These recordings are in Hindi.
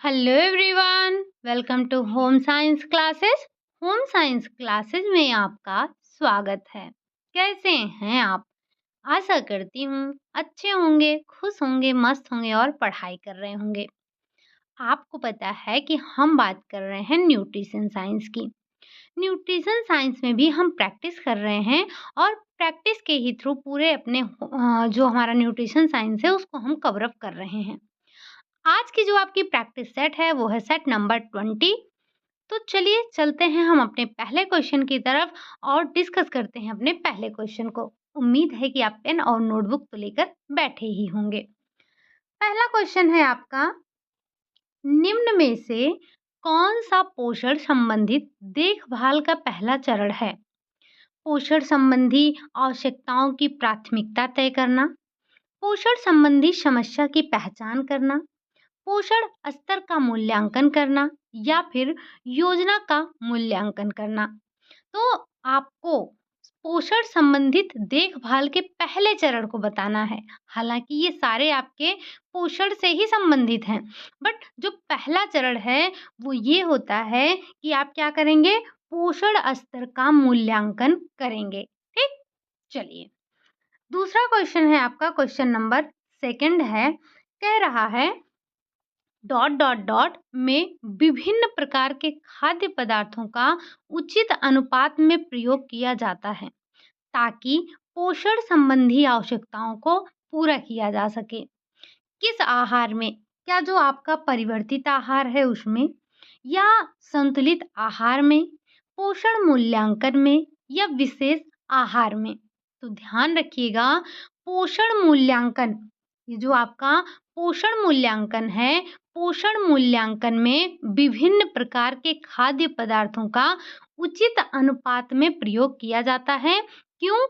Hello everyone, welcome to home science classes. Home science classes में आपका स्वागत है। कैसे हैं आप? आशा करती हूँ अच्छे होंगे, खुश होंगे, मस्त होंगे और पढ़ाई कर रहे होंगे। आपको पता है कि हम बात कर रहे हैं न्यूट्रिशन साइंस की। न्यूट्रिशन साइंस में भी हम प्रैक्टिस कर रहे हैं और प्रैक्टिस के ही थ्रू पूरे अपने जो हमारा न्यूट्रिशन साइंस है उसको हम कवर अप कर रहे हैं। आज की जो आपकी प्रैक्टिस सेट है वो है सेट नंबर 20। तो चलिए चलते हैं हम अपने पहले क्वेश्चन की तरफ और डिस्कस करते हैं अपने पहले क्वेश्चन को। उम्मीद है कि आप पेन और नोटबुक तो लेकर बैठे ही होंगे। पहला क्वेश्चन है आपका, निम्न में से कौन सा पोषण संबंधित देखभाल का पहला चरण है? पोषण संबंधी आवश्यकताओं की प्राथमिकता तय करना, पोषण संबंधी समस्या की पहचान करना, पोषण स्तर का मूल्यांकन करना या फिर योजना का मूल्यांकन करना। तो आपको पोषण संबंधित देखभाल के पहले चरण को बताना है। हालांकि ये सारे आपके पोषण से ही संबंधित हैं, बट जो पहला चरण है वो ये होता है कि आप क्या करेंगे, पोषण स्तर का मूल्यांकन करेंगे। ठीक, चलिए दूसरा क्वेश्चन है आपका, क्वेश्चन नंबर सेकंड है, कह रहा है डॉट डॉट डॉट में विभिन्न प्रकार के खाद्य पदार्थों का उचित अनुपात में प्रयोग किया जाता है ताकि पोषण संबंधी आवश्यकताओं को पूरा किया जा सके। किस आहार में, क्या जो आपका परिवर्तित आहार है उसमें, या संतुलित आहार में, पोषण मूल्यांकन में या विशेष आहार में? तो ध्यान रखिएगा, पोषण मूल्यांकन, ये जो आपका पोषण मूल्यांकन है, पोषण मूल्यांकन में विभिन्न प्रकार के खाद्य पदार्थों का उचित अनुपात में प्रयोग किया जाता है। क्यों?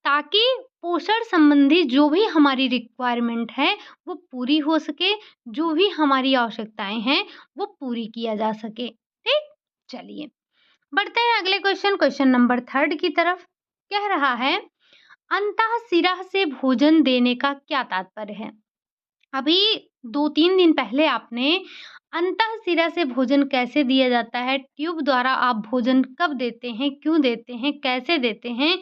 ताकि पोषण संबंधी जो भी हमारी रिक्वायरमेंट है वो पूरी हो सके, जो भी हमारी आवश्यकताएं हैं वो पूरी किया जा सके। ठीक, चलिए बढ़ते हैं अगले क्वेश्चन, क्वेश्चन नंबर थर्ड की तरफ। कह रहा है, अंतःशिरा से भोजन देने का क्या तात्पर्य है? अभी 2-3 दिन पहले आपने अंतःशिरा से भोजन कैसे दिया जाता है, ट्यूब द्वारा आप भोजन कब देते हैं, क्यों देते हैं, कैसे देते हैं,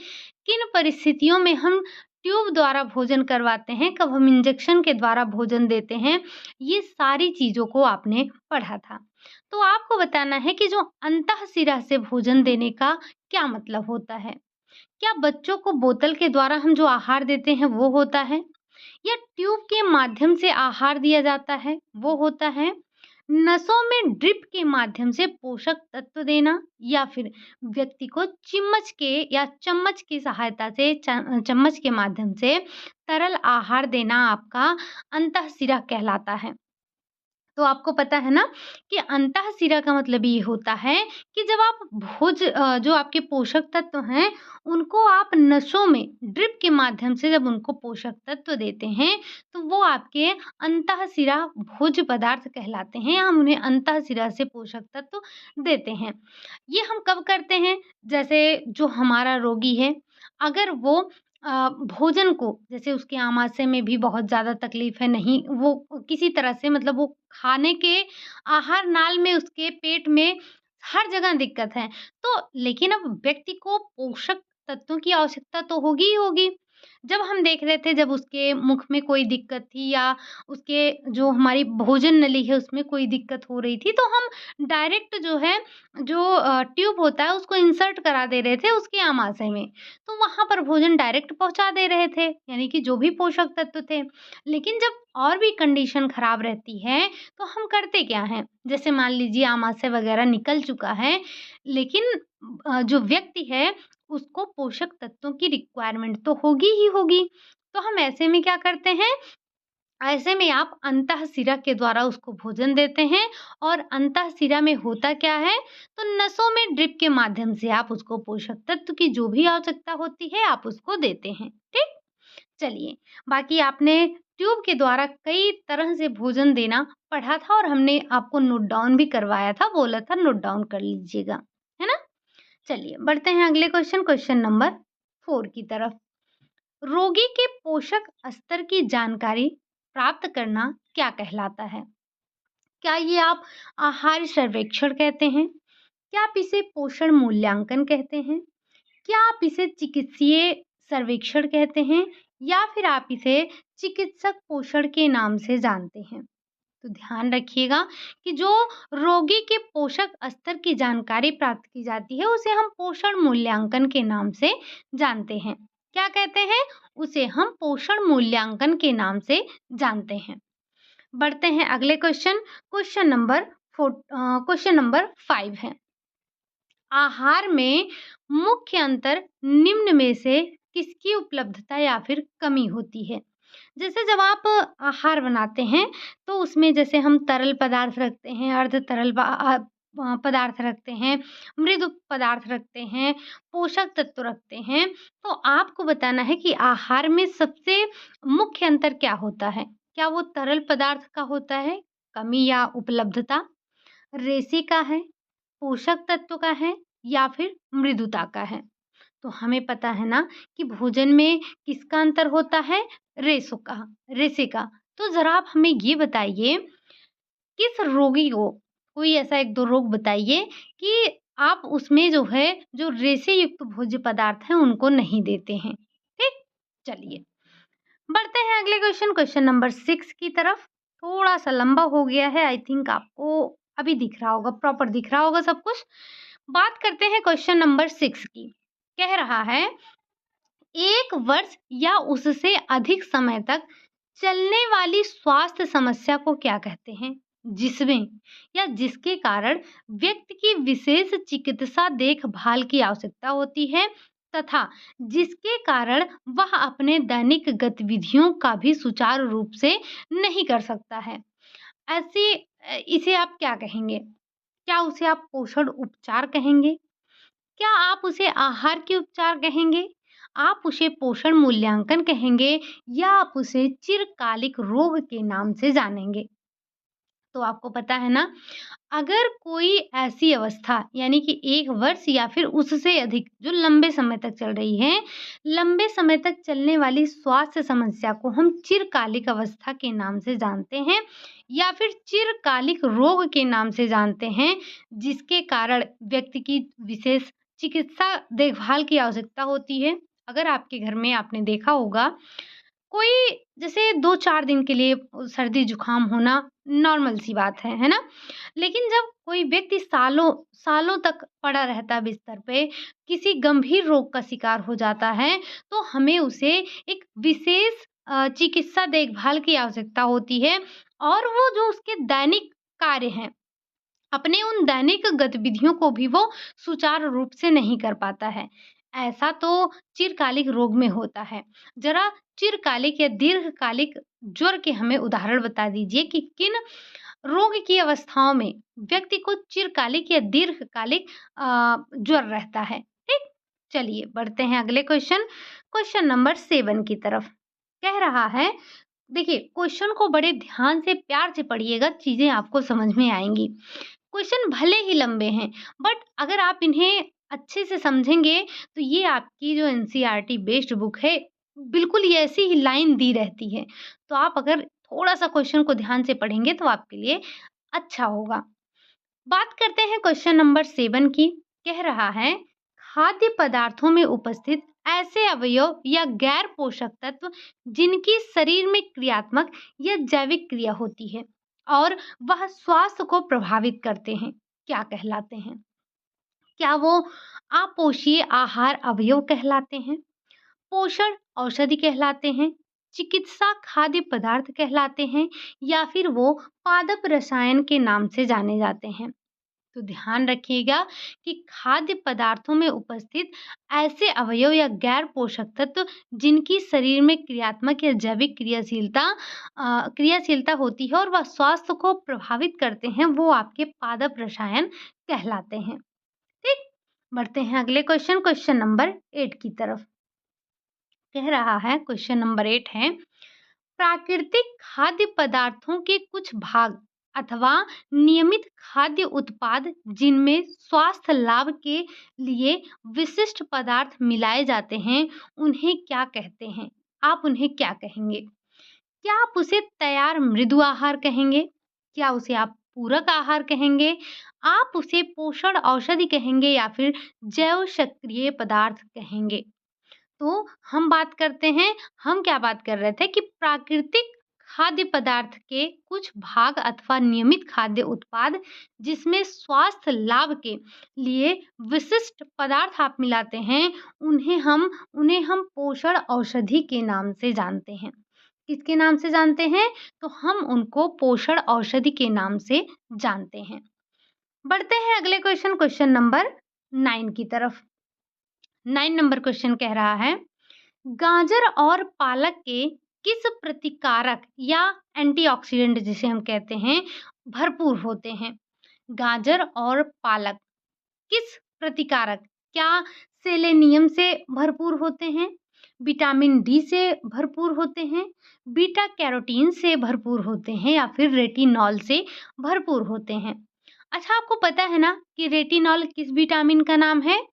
किन परिस्थितियों में हम ट्यूब द्वारा भोजन करवाते हैं, कब हम इंजेक्शन के द्वारा भोजन देते हैं, ये सारी चीज़ों को आपने पढ़ा था। तो आपको बताना है कि जो अंतःशिरा से भोजन देने का क्या मतलब होता है? क्या बच्चों को बोतल के द्वारा हम जो आहार देते हैं वो होता है, या ट्यूब के माध्यम से आहार दिया जाता है वो होता है, नसों में ड्रिप के माध्यम से पोषक तत्व देना, या फिर व्यक्ति को चिम्मच के या चम्मच की सहायता से चम्मच के माध्यम से तरल आहार देना आपका अंतःशिरा कहलाता है। तो आपको पता है ना कि अंतःशिरा का मतलब ये होता है कि जब आप जो आपके पोषक तत्व हैं उनको आप नसों में ड्रिप के माध्यम से जब उनको पोषक तत्व देते हैं तो वो आपके अंतःशिरा भोज्य पदार्थ कहलाते हैं। हम उन्हें अंतःशिरा से पोषक तत्व देते हैं। ये हम कब करते हैं? जैसे जो हमारा रोगी है, अगर वो भोजन को, जैसे उसके आमाशय में भी बहुत ज़्यादा तकलीफ है, नहीं वो किसी तरह से मतलब वो खाने के आहार नाल में, उसके पेट में हर जगह दिक्कत है। तो लेकिन अब व्यक्ति को पोषक तत्वों की आवश्यकता तो होगी ही होगी। जब हम देख रहे थे, जब उसके मुख में कोई दिक्कत थी या उसके जो हमारी भोजन नली है उसमें कोई दिक्कत हो रही थी, तो हम डायरेक्ट जो है जो ट्यूब होता है उसको इंसर्ट करा दे रहे थे उसके आमाशय में। तो वहाँ पर भोजन डायरेक्ट पहुँचा दे रहे थे, यानी कि जो भी पोषक तत्व थे। लेकिन जब और भी कंडीशन खराब रहती है, तो हम करते क्या हैं? जैसे मान लीजिए आमाशय वगैरह निकल चुका है, लेकिन जो व्यक्ति है उसको पोषक तत्वों की रिक्वायरमेंट तो होगी ही होगी। तो हम ऐसे में क्या करते हैं? ऐसे में आप अंतःशिरा के द्वारा उसको भोजन देते हैं, और अंतःशिरा में होता क्या है, तो नसों में ड्रिप के माध्यम से आप उसको पोषक तत्व की जो भी आवश्यकता होती है आप उसको देते हैं। ठीक, चलिए बाकी आपने ट्यूब के द्वारा कई तरह से भोजन देना पढ़ा था और हमने आपको नोट डाउन भी करवाया था, बोला था नोट डाउन कर लीजिएगा, है ना? चलिए बढ़ते हैं अगले क्वेश्चन, क्वेश्चन नंबर 4 की तरफ। रोगी के पोषक स्तर की जानकारी प्राप्त करना क्या कहलाता है? क्या ये आप आहार सर्वेक्षण कहते हैं? क्या आप इसे पोषण मूल्यांकन कहते हैं? क्या आप इसे चिकित्सीय सर्वेक्षण कहते हैं? या फिर आप इसे चिकित्सक पोषण के नाम से जानते हैं? तो ध्यान रखिएगा कि जो रोगी के पोषक स्तर की जानकारी प्राप्त की जाती है, उसे हम पोषण मूल्यांकन के नाम से जानते हैं। क्या कहते हैं? उसे हम पोषण मूल्यांकन के नाम से जानते हैं। बढ़ते हैं अगले क्वेश्चन। क्वेश्चन नंबर 5 है। आहार में मुख्य अंतर निम्न में से किसकी उपलब्धता या फिर कमी होती है? जैसे जब आप आहार बनाते हैं, तो उसमें जैसे हम तरल पदार्थ रखते हैं, अर्ध तरल पदार्थ रखते हैं, मृदु पदार्थ रखते हैं, पोषक तत्व रखते हैं। तो आपको बताना है कि आहार में सबसे मुख्य अंतर क्या होता है? क्या वो तरल पदार्थ का होता है, कमी या उपलब्धता, रेशे का है, पोषक तत्व का है या फिर मृदुता का है? तो हमें पता है ना कि भोजन में किसका अंतर होता है? रेशे का। तो ज़रा आप हमें ये बताइए, किस रोगी को कोई ऐसा 1-2 रोग बताइए कि आप उसमें जो है, जो रेशे युक्त भोज्य पदार्थ हैं, उनको नहीं देते हैं। ठीक? चलिए, बढ़ते हैं अगले क्वेश्चन नंबर 6 की तरफ। थोड़ा-सा लंबा हो गया है, आई थिंक आपको अभी दिख रहा होगा, प्रॉपर दिख रहा होगा सब कुछ। बात करते हैं क्वेश्चन नंबर 6 की। कह रहा है, 1 वर्ष या उससे अधिक समय तक चलने वाली स्वास्थ्य समस्या को क्या कहते हैं? जिसमें या जिसके कारण व्यक्ति की विशेष चिकित्सा देखभाल की आवश्यकता होती है तथा जिसके कारण वह अपने दैनिक गतिविधियों का भी सुचारू रूप से नहीं कर सकता है। इसे आप क्या कहेंगे? क्या उसे आप पोषण उपचार कहेंगे? क्या आप उसे आहार के उपचार कहेंगे? आप उसे पोषण मूल्यांकन कहेंगे या आप उसे चिरकालिक रोग के नाम से जानेंगे? तो आपको पता है ना, अगर कोई ऐसी अवस्था यानी कि 1 वर्ष या फिर उससे अधिक जो लंबे समय तक चल रही है, लंबे समय तक चलने वाली स्वास्थ्य समस्या को हम चिरकालिक अवस्था के नाम से जानते हैं या फिर चिरकालिक रोग के नाम से जानते हैं, जिसके कारण व्यक्ति की विशेष चिकित्सा देखभाल की आवश्यकता होती है। अगर आपके घर में आपने देखा होगा, कोई जैसे 2-4 दिन के लिए सर्दी-जुकाम होना नॉर्मल सी बात है ना? लेकिन जब कोई व्यक्ति सालों सालों तक पड़ा रहता है बिस्तर पे, किसी गंभीर रोग का शिकार हो जाता है, तो हमें उसे एक विशेष चिकित्सा देखभाल की आवश्यकता होती है और वो जो उसके दैनिक कार्य हैं, अपने उन दैनिक गतिविधियों को भी वो सुचारू रूप से नहीं कर पाता है। ऐसा तो चिरकालिक रोग में होता है। ज़रा चिरकालिक या दीर्घकालिक ज्वर के हमें उदाहरण बता दीजिए कि किन रोग की अवस्थाओं में व्यक्ति को चिरकालिक या दीर्घकालिक ज्वर रहता है। ठीक? चलिए बढ़ते हैं अगले क्वेश्चन नंबर 7 की तरफ। कह रहा है, देखिए क्वेश्चन को बड़े ध्यान से प्यार से पढ़िएगा, चीज़ें आपको समझ में आएँगी। क्वेश्चन भले ही लंबे हैं, बट अगर आप इन्हें अच्छे से समझेंगे, तो ये आपकी जो एनसीईआरटी बेस्ड बुक है, बिल्कुल ये ऐसी ही लाइन दी रहती है। तो आप अगर थोड़ा-सा क्वेश्चन को ध्यान से पढ़ेंगे, तो आपके लिए अच्छा होगा। बात करते हैं क्वेश्चन नंबर 7 की। कह रहा है, खाद्य पदार्थों में उपस्थित ऐसे अवयव या गैर पोषक तत्व जिनकी शरीर में क्रियात्मक या जैविक क्रिया होती है और वह स्वास्थ्य को प्रभावित करते हैं, क्या कहलाते हैं? क्या वो अपोषीय आहार अवयव कहलाते हैं, पोषण औषधि कहलाते हैं, चिकित्सा खाद्य पदार्थ कहलाते हैं या फिर वो पादप रसायन के नाम से जाने जाते हैं? तो ध्यान रखिएगा कि खाद्य पदार्थों में उपस्थित ऐसे अवयव या गैर पोषक तत्व जिनकी शरीर में क्रियात्मक या जैविक क्रियाशीलता होती है और वह स्वास्थ्य को प्रभावित करते हैं, वो आपके पादप रसायन कहलाते हैं। ठीक? बढ़ते हैं अगले क्वेश्चन नंबर 8 की तरफ। कह रहा है, क्वेश्चन नंबर 8 है, प्राकृतिक खाद्य पदार्थों के कुछ भाग अथवा नियमित खाद्य उत्पाद जिनमें स्वास्थ्य लाभ के लिए विशिष्ट पदार्थ मिलाए जाते हैं, उन्हें क्या कहते हैं? आप उन्हें क्या कहेंगे? क्या आप उसे तैयार मृदु आहार कहेंगे? क्या उसे आप पूरक आहार कहेंगे, आप उसे पोषण औषधि कहेंगे या फिर जैव सक्रिय पदार्थ कहेंगे। तो हम क्या बात कर रहे थे कि प्राकृतिक खाद्य पदार्थ के कुछ भाग अथवा नियमित खाद्य उत्पाद जिसमें स्वास्थ्य लाभ के लिए विशिष्ट पदार्थ आप मिलाते हैं, उन्हें हम पोषण औषधि के नाम से जानते हैं। किसके नाम से जानते हैं? तो हम उनको पोषण औषधि के नाम से जानते हैं। बढ़ते हैं अगले क्वेश्चन नंबर 9 की तरफ। 9 नंबर क्वेश्चन कह रहा है, गाजर और पालक के किस प्रतिकारक या एंटीऑक्सीडेंट जिसे हम कहते हैं भरपूर होते हैं? गाजर और पालक किस प्रतिकारक, क्या सेलेनियम से भरपूर होते हैं, विटामिन डी से भरपूर होते हैं, बीटा कैरोटीन से भरपूर होते हैं या फिर रेटिनॉल से भरपूर होते हैं? अच्छा, आपको पता है ना कि रेटिनॉल किस विटामिन का नाम है?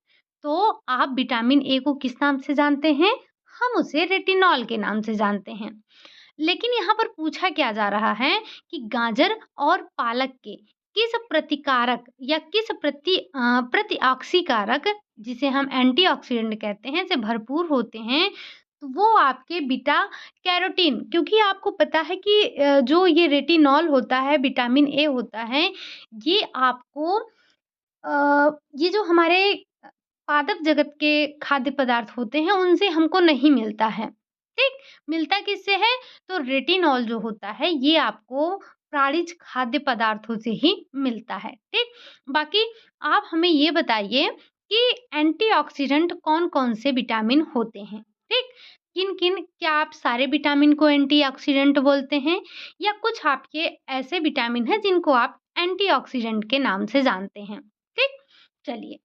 तो आप विटामिन ए को किस नाम से जानते हैं? हम उसे रेटिनॉल के नाम से जानते हैं। लेकिन यहाँ पर पूछा क्या जा रहा है कि गाजर और पालक के किस प्रतिकारक या किस प्रतिऑक्सीकारक जिसे हम एंटीऑक्सीडेंट कहते हैं से भरपूर होते हैं? तो वो आपके बीटा कैरोटीन, क्योंकि आपको पता है कि जो ये रेटिनॉल होता है, विटामिन ए होता है, ये आपको ये जो हमारे पादप जगत के खाद्य पदार्थ होते हैं, उनसे हमको नहीं मिलता है, ठीक? मिलता किससे है? तो रेटिनॉल जो होता है, ये आपको प्राणिज खाद्य पदार्थों से ही मिलता है, ठीक? बाकी आप हमें ये बताइए कि एंटीऑक्सीडेंट कौन-कौन से विटामिन होते हैं, ठीक? किन-किन, क्या आप सारे विटामिन को एंटीऑक्सीडेंट बोलते हैं या कुछ आपके ऐसे विटामिन हैं जिनको आप एंटीऑक्सीडेंट के नाम से जानते हैं, ठीक? चलिए,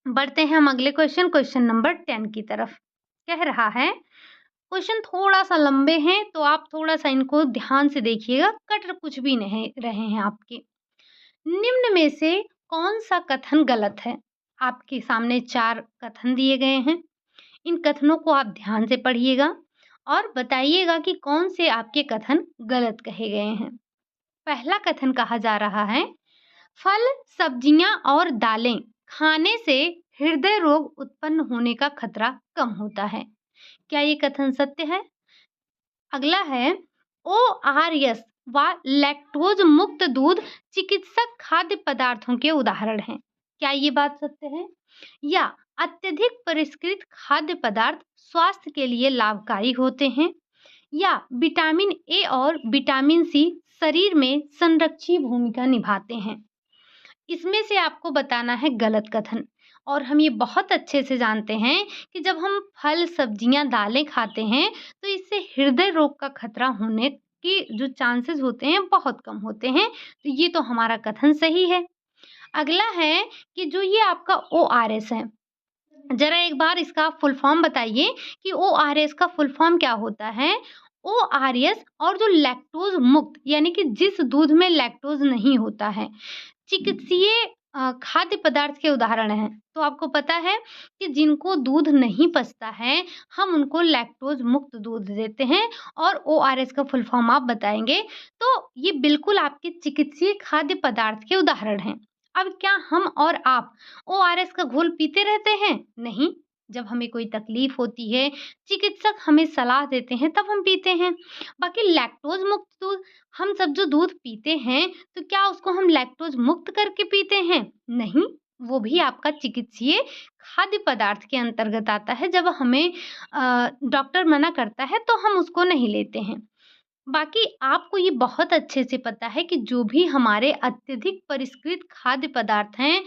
बढ़ते हैं हम अगले क्वेश्चन नंबर 10 की तरफ। कह रहा है, क्वेश्चन थोड़ा-सा लंबे हैं, तो आप थोड़ा-सा इनको ध्यान से देखिएगा, कट कुछ भी नहीं रहे हैं आपके। निम्न में से कौन-सा कथन गलत है? आपके सामने 4 कथन दिए गए हैं। इन कथनों को आप ध्यान से पढ़िएगा और बताइएगा कि कौन से आपके कथन गलत कहे गए हैं। पहला कथन कहा जा रहा है, फल, सब्जियां और दालें खाने से हृदय रोग उत्पन्न होने का खतरा कम होता है। क्या ये कथन सत्य है? अगला है, ओआरएस व लैक्टोज मुक्त दूध चिकित्सक खाद्य पदार्थों के उदाहरण हैं। क्या ये बात सत्य है? या अत्यधिक परिष्कृत खाद्य पदार्थ स्वास्थ्य के लिए लाभकारी होते हैं? या विटामिन ए और विटामिन सी शरीर में संरक्षी भूमिका निभाते हैं? इसमें से आपको बताना है गलत कथन। और हम ये बहुत अच्छे से जानते हैं कि जब हम फल, सब्जियां, दालें खाते हैं, तो इससे हृदय रोग का खतरा होने की जो चांसेस होते हैं बहुत कम होते हैं। तो ये तो हमारा कथन सही है। अगला है कि जो ये आपका ओआरएस है, जरा एक बार इसका फुल फॉर्म बताइए कि ओआरएस का फुल फॉर्म क्या होता है? ओआरएस और जो लैक्टोज मुक्त, यानी कि जिस दूध में लैक्टोज नहीं होता है, चिकित्सीय खाद्य पदार्थ के उदाहरण हैं। तो आपको पता है कि जिनको दूध नहीं पचता है, हम उनको लैक्टोज मुक्त दूध देते हैं और ओआरएस का फुल फॉर्म आप बताएँगे, तो ये बिल्कुल आपके चिकित्सीय खाद्य पदार्थ के उदाहरण हैं। अब क्या हम और आप ओआरएस का घोल पीते रहते हैं? नहीं, जब हमें कोई तकलीफ होती है, चिकित्सक हमें सलाह देते हैं, तब हम पीते हैं। बाकी लैक्टोज मुक्त दूध, हम सब जो दूध पीते हैं, तो क्या उसको हम लैक्टोज मुक्त करके पीते हैं? नहीं, वो भी आपका चिकित्सीय खाद्य पदार्थ के अंतर्गत आता है। जब हमें डॉक्टर मना करता है, तो हम उसको नहीं लेते हैं। बाकी आपको ये बहुत अच्छे से पता है कि जो भी हमारे अत्यधिक परिष्कृत खाद्य पदार्थ हैं,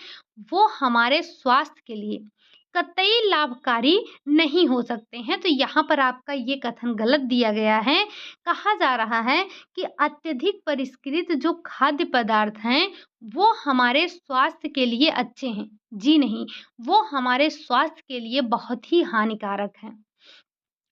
वो हमारे स्वास्थ्य के लिए कतई लाभकारी नहीं हो सकते हैं। तो यहाँ पर आपका ये कथन गलत दिया गया है। कहा जा रहा है कि अत्यधिक परिष्कृत जो खाद्य पदार्थ हैं, वो हमारे स्वास्थ्य के लिए अच्छे हैं। जी नहीं, वो हमारे स्वास्थ्य के लिए बहुत ही हानिकारक हैं।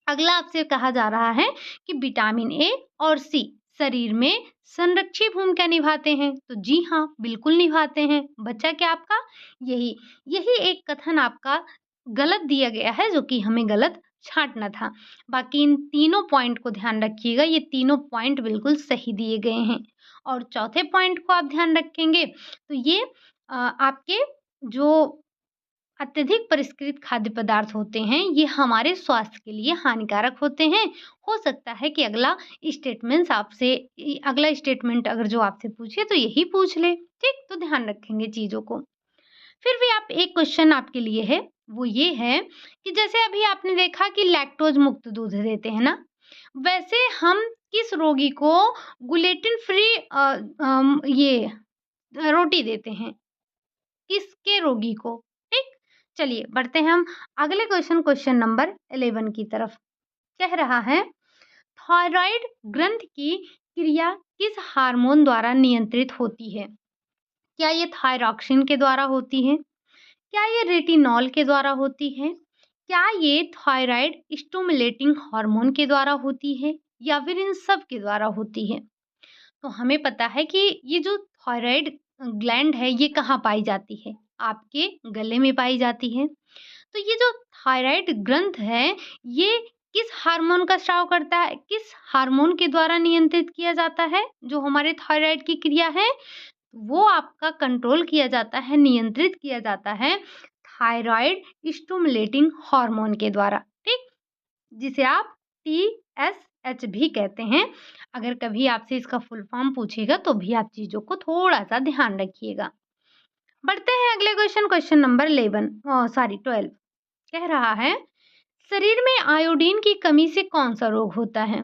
अगला आपसे कहा जा रहा है कि विटामिन ए और सी शरीर में संरक्षी भूमिका निभाते हैं। तो जी हाँ, बिल्कुल निभाते हैं। बचा क्या आपका? यही यही एक कथन आपका गलत दिया गया है, जो कि हमें गलत छाँटना था। बाकी इन तीनों पॉइंट को ध्यान रखिएगा, ये तीनों पॉइंट बिल्कुल सही दिए गए हैं। और चौथे पॉइंट को आप ध्यान रखेंगे तो ये आपके जो अत्यधिक परिष्कृत खाद्य पदार्थ होते हैं, ये हमारे स्वास्थ्य के लिए हानिकारक होते हैं। हो सकता है कि अगला स्टेटमेंट अगर जो आपसे पूछे तो यही पूछ ले, ठीक? तो ध्यान रखेंगे चीज़ों को। फिर भी आप एक क्वेश्चन आपके लिए है, वो ये है कि जैसे अभी आपने देखा कि लैक्टोज़ मुक्त दूध देते हैं ना, वैसे हम किस रोगी को ग्लूटेन फ्री ये रोटी देते हैं? किसके रोगी को? ठीक? चलिए बढ़ते हैं हम अगले क्वेश्चन नंबर 11 की तरफ। कह रहा है थायराइड ग्रंथ की क्रिया किस हार्मोन द्वारा नियंत्रित होती है? क्या ये थायरॉक्सिन के द्वारा होती है? क्या ये रेटिनॉल के द्वारा होती है? क्या ये थायराइड स्टिमुलेटिंग हार्मोन के द्वारा होती है या फिर इन सब के द्वारा होती है? तो हमें पता है कि ये जो थायराइड ग्लैंड है ये कहाँ पाई जाती है? आपके गले में पाई जाती है। तो ये जो थायराइड ग्रंथ है ये किस हार्मोन का स्राव करता है? किस हार्मोन के द्वारा नियंत्रित किया जाता है? जो हमारे थायराइड की क्रिया है वो आपका कंट्रोल किया जाता है, नियंत्रित किया जाता है थायराइड स्टिमुलेटिंग हार्मोन के द्वारा, ठीक? जिसे आप TSH भी कहते हैं। अगर कभी आपसे इसका फुल फॉर्म पूछेगा तो भी आप चीज़ों को थोड़ा-सा ध्यान रखिएगा। बढ़ते हैं अगले क्वेश्चन नंबर 12 कह रहा है, शरीर में आयोडीन की कमी से कौन-सा रोग होता है?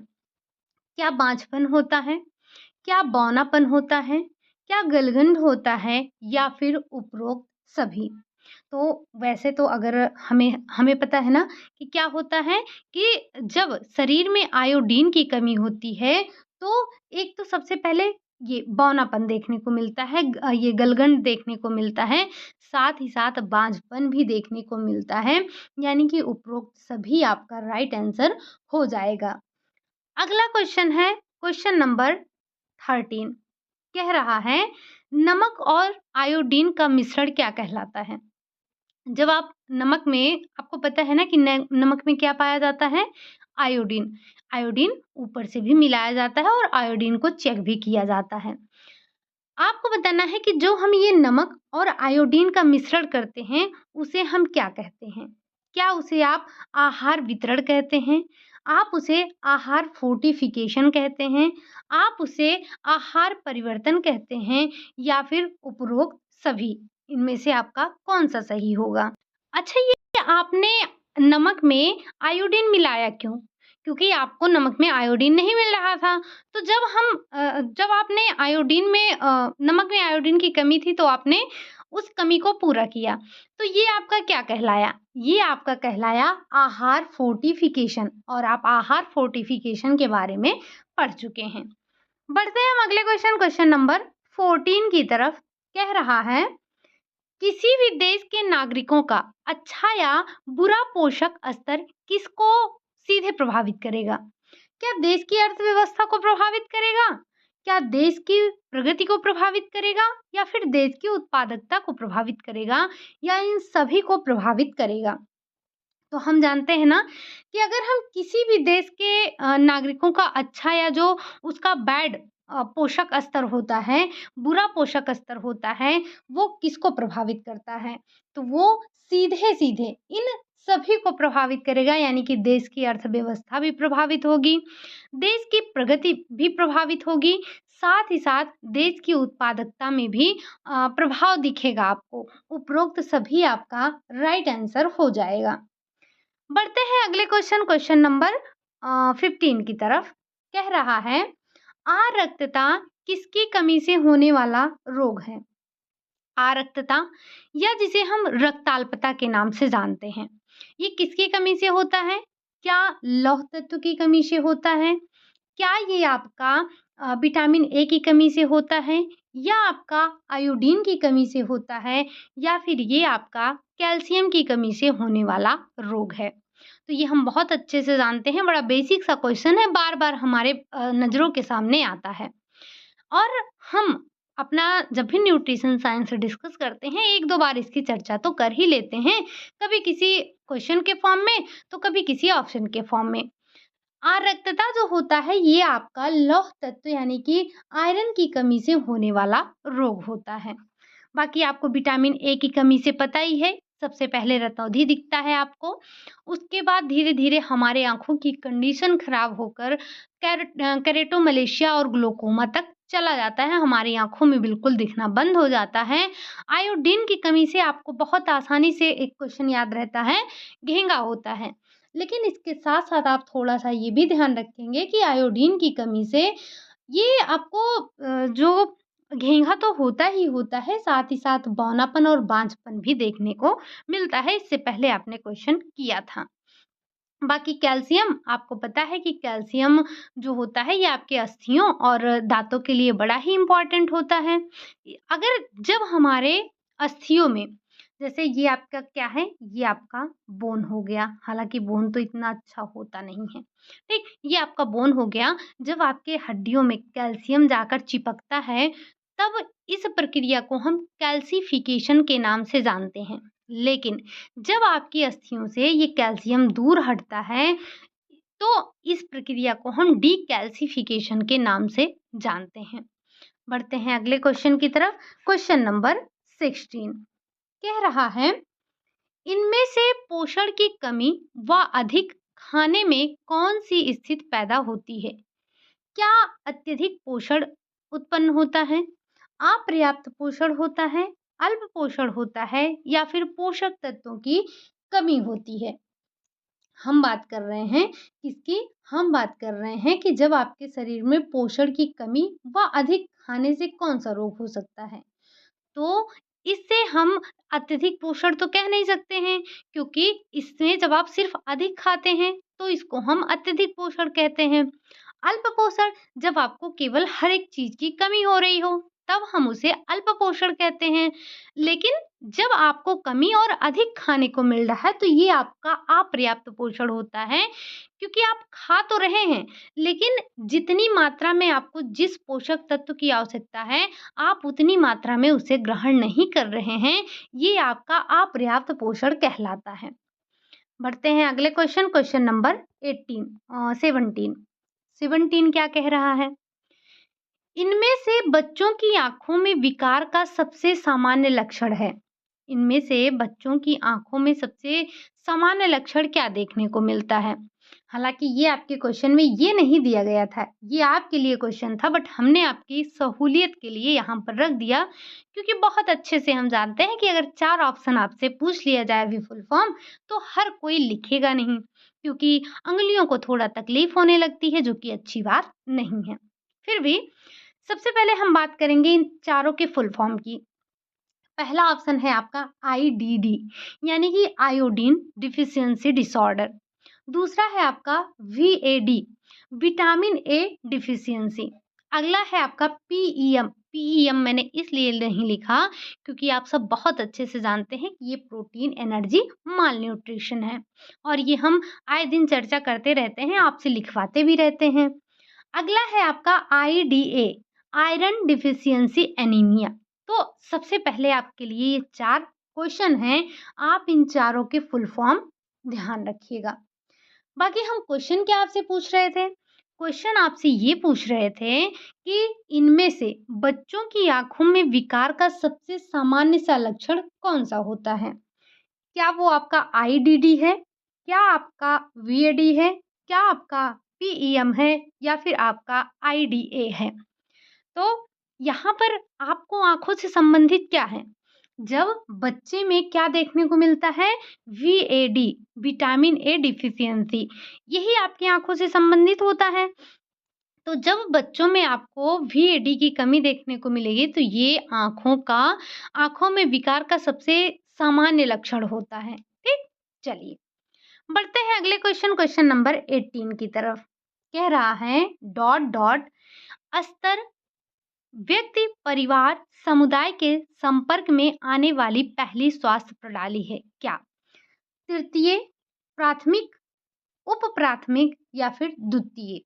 क्या बांझपन होता है? क्या बौनापन होता है? क्या गलगंड होता है या फिर उपरोक्त सभी? तो वैसे तो अगर हमें हमें पता है ना कि क्या होता है कि जब शरीर में आयोडीन की कमी होती है, तो एक तो सबसे पहले ये बौनापन देखने को मिलता है, ये गलगंड देखने को मिलता है, साथ ही साथ बांझपन भी देखने को मिलता है, यानी कि उपरोक्त सभी आपका राइट आंसर हो जाएगा। अगला क्वेश्चन है क्वेश्चन नंबर 13 कह रहा है, नमक और आयोडीन का मिश्रण क्या कहलाता है? जब आप नमक में आपको पता है ना कि नमक में क्या पाया जाता है? आयोडीन। आयोडीन ऊपर से भी मिलाया जाता है और आयोडीन को चेक भी किया जाता है। आपको बताना है कि जो हम ये नमक और आयोडीन का मिश्रण करते हैं, उसे हम क्या कहते हैं? क्या उसे आप आहार वितरण कहते हैं? आप उसे आहार फोर्टिफिकेशन कहते हैं? आप उसे आहार परिवर्तन कहते हैं या फिर उपरोक्त सभी? इनमें से आपका कौन-सा सही होगा? अच्छा, ये आपने नमक में आयोडीन मिलाया क्यों? क्योंकि आपको नमक में आयोडीन नहीं मिल रहा था। तो जब आपने नमक में आयोडीन की कमी थी तो आपने उस कमी को पूरा किया। तो ये आपका क्या कहलाया? ये आपका कहलाया आहार फोर्टिफिकेशन और आप आहार फोर्टिफिकेशन के बारे में पढ़ चुके हैं। बढ़ते हैं हम अगले क्वेश्चन नंबर 14 की तरफ। कह रहा है, किसी भी देश के नागरिकों का अच्छा या बुरा पोषक स्तर किसको सीधे प्रभावित करेगा? क्या देश की अर्थव्यवस्था को प्रभावित करेगा? क्या देश की प्रगति को प्रभावित करेगा? या फिर देश की उत्पादकता को प्रभावित करेगा? या इन सभी को प्रभावित करेगा? तो हम जानते हैं ना कि अगर हम किसी भी देश के नागरिकों का अच्छा या जो उसका बैड पोषक स्तर होता है, बुरा पोषक स्तर होता है, वो किसको प्रभावित करता है? तो वो सीधे-सीधे इन सभी को प्रभावित करेगा, यानी कि देश की अर्थव्यवस्था भी प्रभावित होगी, देश की प्रगति भी प्रभावित होगी, साथ ही साथ देश की उत्पादकता में भी प्रभाव दिखेगा आपको। उपरोक्त सभी आपका राइट आंसर हो जाएगा। बढ़ते हैं अगले क्वेश्चन नंबर 15 की तरफ। कह रहा है, आरक्तता किसकी कमी से होने वाला रोग है? आरक्तता या जिसे हम रक्ताल्पता के नाम से जानते हैं, ये किसकी कमी से होता है? क्या लौह तत्व की कमी से होता है? क्या ये आपका विटामिन ए की कमी से होता है? या आपका आयोडीन की कमी से होता है? या फिर ये आपका कैल्शियम की कमी से होने वाला रोग है? तो ये हम बहुत अच्छे से जानते हैं, बड़ा बेसिक सा क्वेश्चन है, बार-बार हमारे नज़रों के सामने आता है। और हम अपना जब भी न्यूट्रिशन साइंस डिस्कस करते हैं, 1-2 बार इसकी चर्चा तो कर ही लेते हैं। कभी किसी क्वेश्चन के फॉर्म में तो कभी किसी ऑप्शन के फॉर्म में। आरक्तता जो होता है ये आपका लौह तत्व यानी कि आयरन की कमी से होने वाला रोग होता है। बाकी आपको विटामिन ए की कमी से पता ही है, सबसे पहले रतौंधी दिखता है आपको, उसके बाद धीरे-धीरे हमारे आँखों की कंडीशन खराब होकर केरेटोमलेशिया और ग्लूकोमा तक चला जाता है, हमारी आँखों में बिल्कुल दिखना बंद हो जाता है। आयोडीन की कमी से आपको बहुत आसानी से एक क्वेश्चन याद रहता है, घेंघा होता है। लेकिन इसके साथ-साथ आप थोड़ा-सा ये भी ध्यान रखेंगे कि आयोडीन की कमी से ये आपको जो घेंघा तो होता ही होता है, साथ ही साथ बौनापन और बांझपन भी देखने को मिलता है, इससे पहले आपने क्वेश्चन किया था। बाकी कैल्शियम आपको पता है कि कैल्शियम जो होता है ये आपके अस्थियों और दाँतों के लिए बड़ा ही इम्पोर्टेंट होता है। अगर जब हमारे अस्थियों में जैसे ये आपका क्या है, ये आपका बोन हो गया, हालाँकि बोन तो इतना अच्छा होता नहीं है, ठीक? ये आपका बोन हो गया, जब आपके हड्डियों में कैल्शियम जाकर चिपकता है, तब इस प्रक्रिया को हम कैल्सिफ़िकेशन के नाम से जानते हैं। लेकिन जब आपकी अस्थियों से ये कैल्शियम दूर हटता है, तो इस प्रक्रिया को हम डीकैल्सिफिकेशन के नाम से जानते हैं। बढ़ते हैं अगले क्वेश्चन की तरफ। क्वेश्चन नंबर 16 कह रहा है, इनमें से पोषण की कमी व अधिक खाने में कौन सी स्थिति पैदा होती है? क्या अत्यधिक पोषण उत्पन्न होता है, अपर्याप्त पोषण होता है, अल्प पोषण होता है या फिर पोषक तत्वों की कमी होती है? हम बात कर रहे हैं किसकी? हम बात कर रहे हैं कि जब आपके शरीर में पोषण की कमी व अधिक खाने से कौन-सा रोग हो सकता है? तो इससे हम अत्यधिक पोषण तो कह नहीं सकते हैं, क्योंकि इसमें जब आप सिर्फ अधिक खाते हैं तो इसको हम अत्यधिक पोषण कहते हैं। अल्प पोषण जब आपको केवल हर एक चीज की कमी हो रही हो तब हम उसे अल्प पोषण कहते हैं। लेकिन जब आपको कमी और अधिक खाने को मिल रहा है तो ये आपका अपर्याप्त पोषण होता है, क्योंकि आप खा तो रहे हैं लेकिन जितनी मात्रा में आपको जिस पोषक तत्व की आवश्यकता है आप उतनी मात्रा में उसे ग्रहण नहीं कर रहे हैं, ये आपका अपर्याप्त पोषण कहलाता है। बढ़ते हैं अगले क्वेश्चन, क्वेश्चन नंबर 17 17 क्या कह रहा है? इनमें से बच्चों की आँखों में विकार का सबसे सामान्य लक्षण है। इनमें से बच्चों की आँखों में सबसे सामान्य लक्षण क्या देखने को मिलता है? हालाँकि ये आपके क्वेश्चन में ये नहीं दिया गया था, ये आपके लिए क्वेश्चन था बट हमने आपकी सहूलियत के लिए यहाँ पर रख दिया, क्योंकि बहुत अच्छे से हम जानते हैं कि अगर 4 ऑप्शन आपसे पूछ लिया जाए विद फुल फॉर्म तो हर कोई लिखेगा नहीं, क्योंकि उँगलियों को थोड़ा तकलीफ होने लगती है जो कि अच्छी बात नहीं है। फिर भी सबसे पहले हम बात करेंगे इन चारों के फुल फॉर्म की। पहला ऑप्शन है आपका आईडीडी यानी कि आयोडीन डिफिशियंसी डिसऑर्डर। दूसरा है आपका वीएडी विटामिन ए डिफिशियंसी। अगला है आपका पीईएम। पीईएम मैंने इसलिए नहीं लिखा क्योंकि आप सब बहुत अच्छे से जानते हैं कि ये प्रोटीन एनर्जी माल न्यूट्रिशन है और ये हम आए दिन चर्चा करते रहते हैं, आपसे लिखवाते भी रहते हैं। अगला है आपका आईडीए आयरन डिफिशियंसी एनीमिया। तो सबसे पहले आपके लिए ये 4 क्वेश्चन हैं, आप इन चारों के फुल फॉर्म ध्यान रखिएगा। बाकी हम क्वेश्चन क्या आपसे पूछ रहे थे? क्वेश्चन आपसे ये पूछ रहे थे कि इनमें से बच्चों की आँखों में विकार का सबसे सामान्य सा लक्षण कौन-सा होता है? क्या वो आपका आईडीडी है? क्या आपका वीएडी है? क्या आपका पीईएम है? या फिर आपका आईडीए है? तो यहाँ पर आपको आँखों से संबंधित क्या है? जब बच्चे में क्या देखने को मिलता है? वीएडी विटामिन ए डिफिशियंसी, यही आपकी आँखों से संबंधित होता है। तो जब बच्चों में आपको वीएडी की कमी देखने को मिलेगी तो ये आँखों में विकार का सबसे सामान्य लक्षण होता है। ठीक? चलिए बढ़ते हैं अगले क्वेश्चन, क्वेश्चन नंबर 18 की तरफ। कह रहा है डॉट डॉट स्तर व्यक्ति, परिवार, समुदाय के संपर्क में आने वाली पहली स्वास्थ्य प्रणाली है क्या? तृतीय, प्राथमिक, उप प्राथमिक या फिर द्वितीय?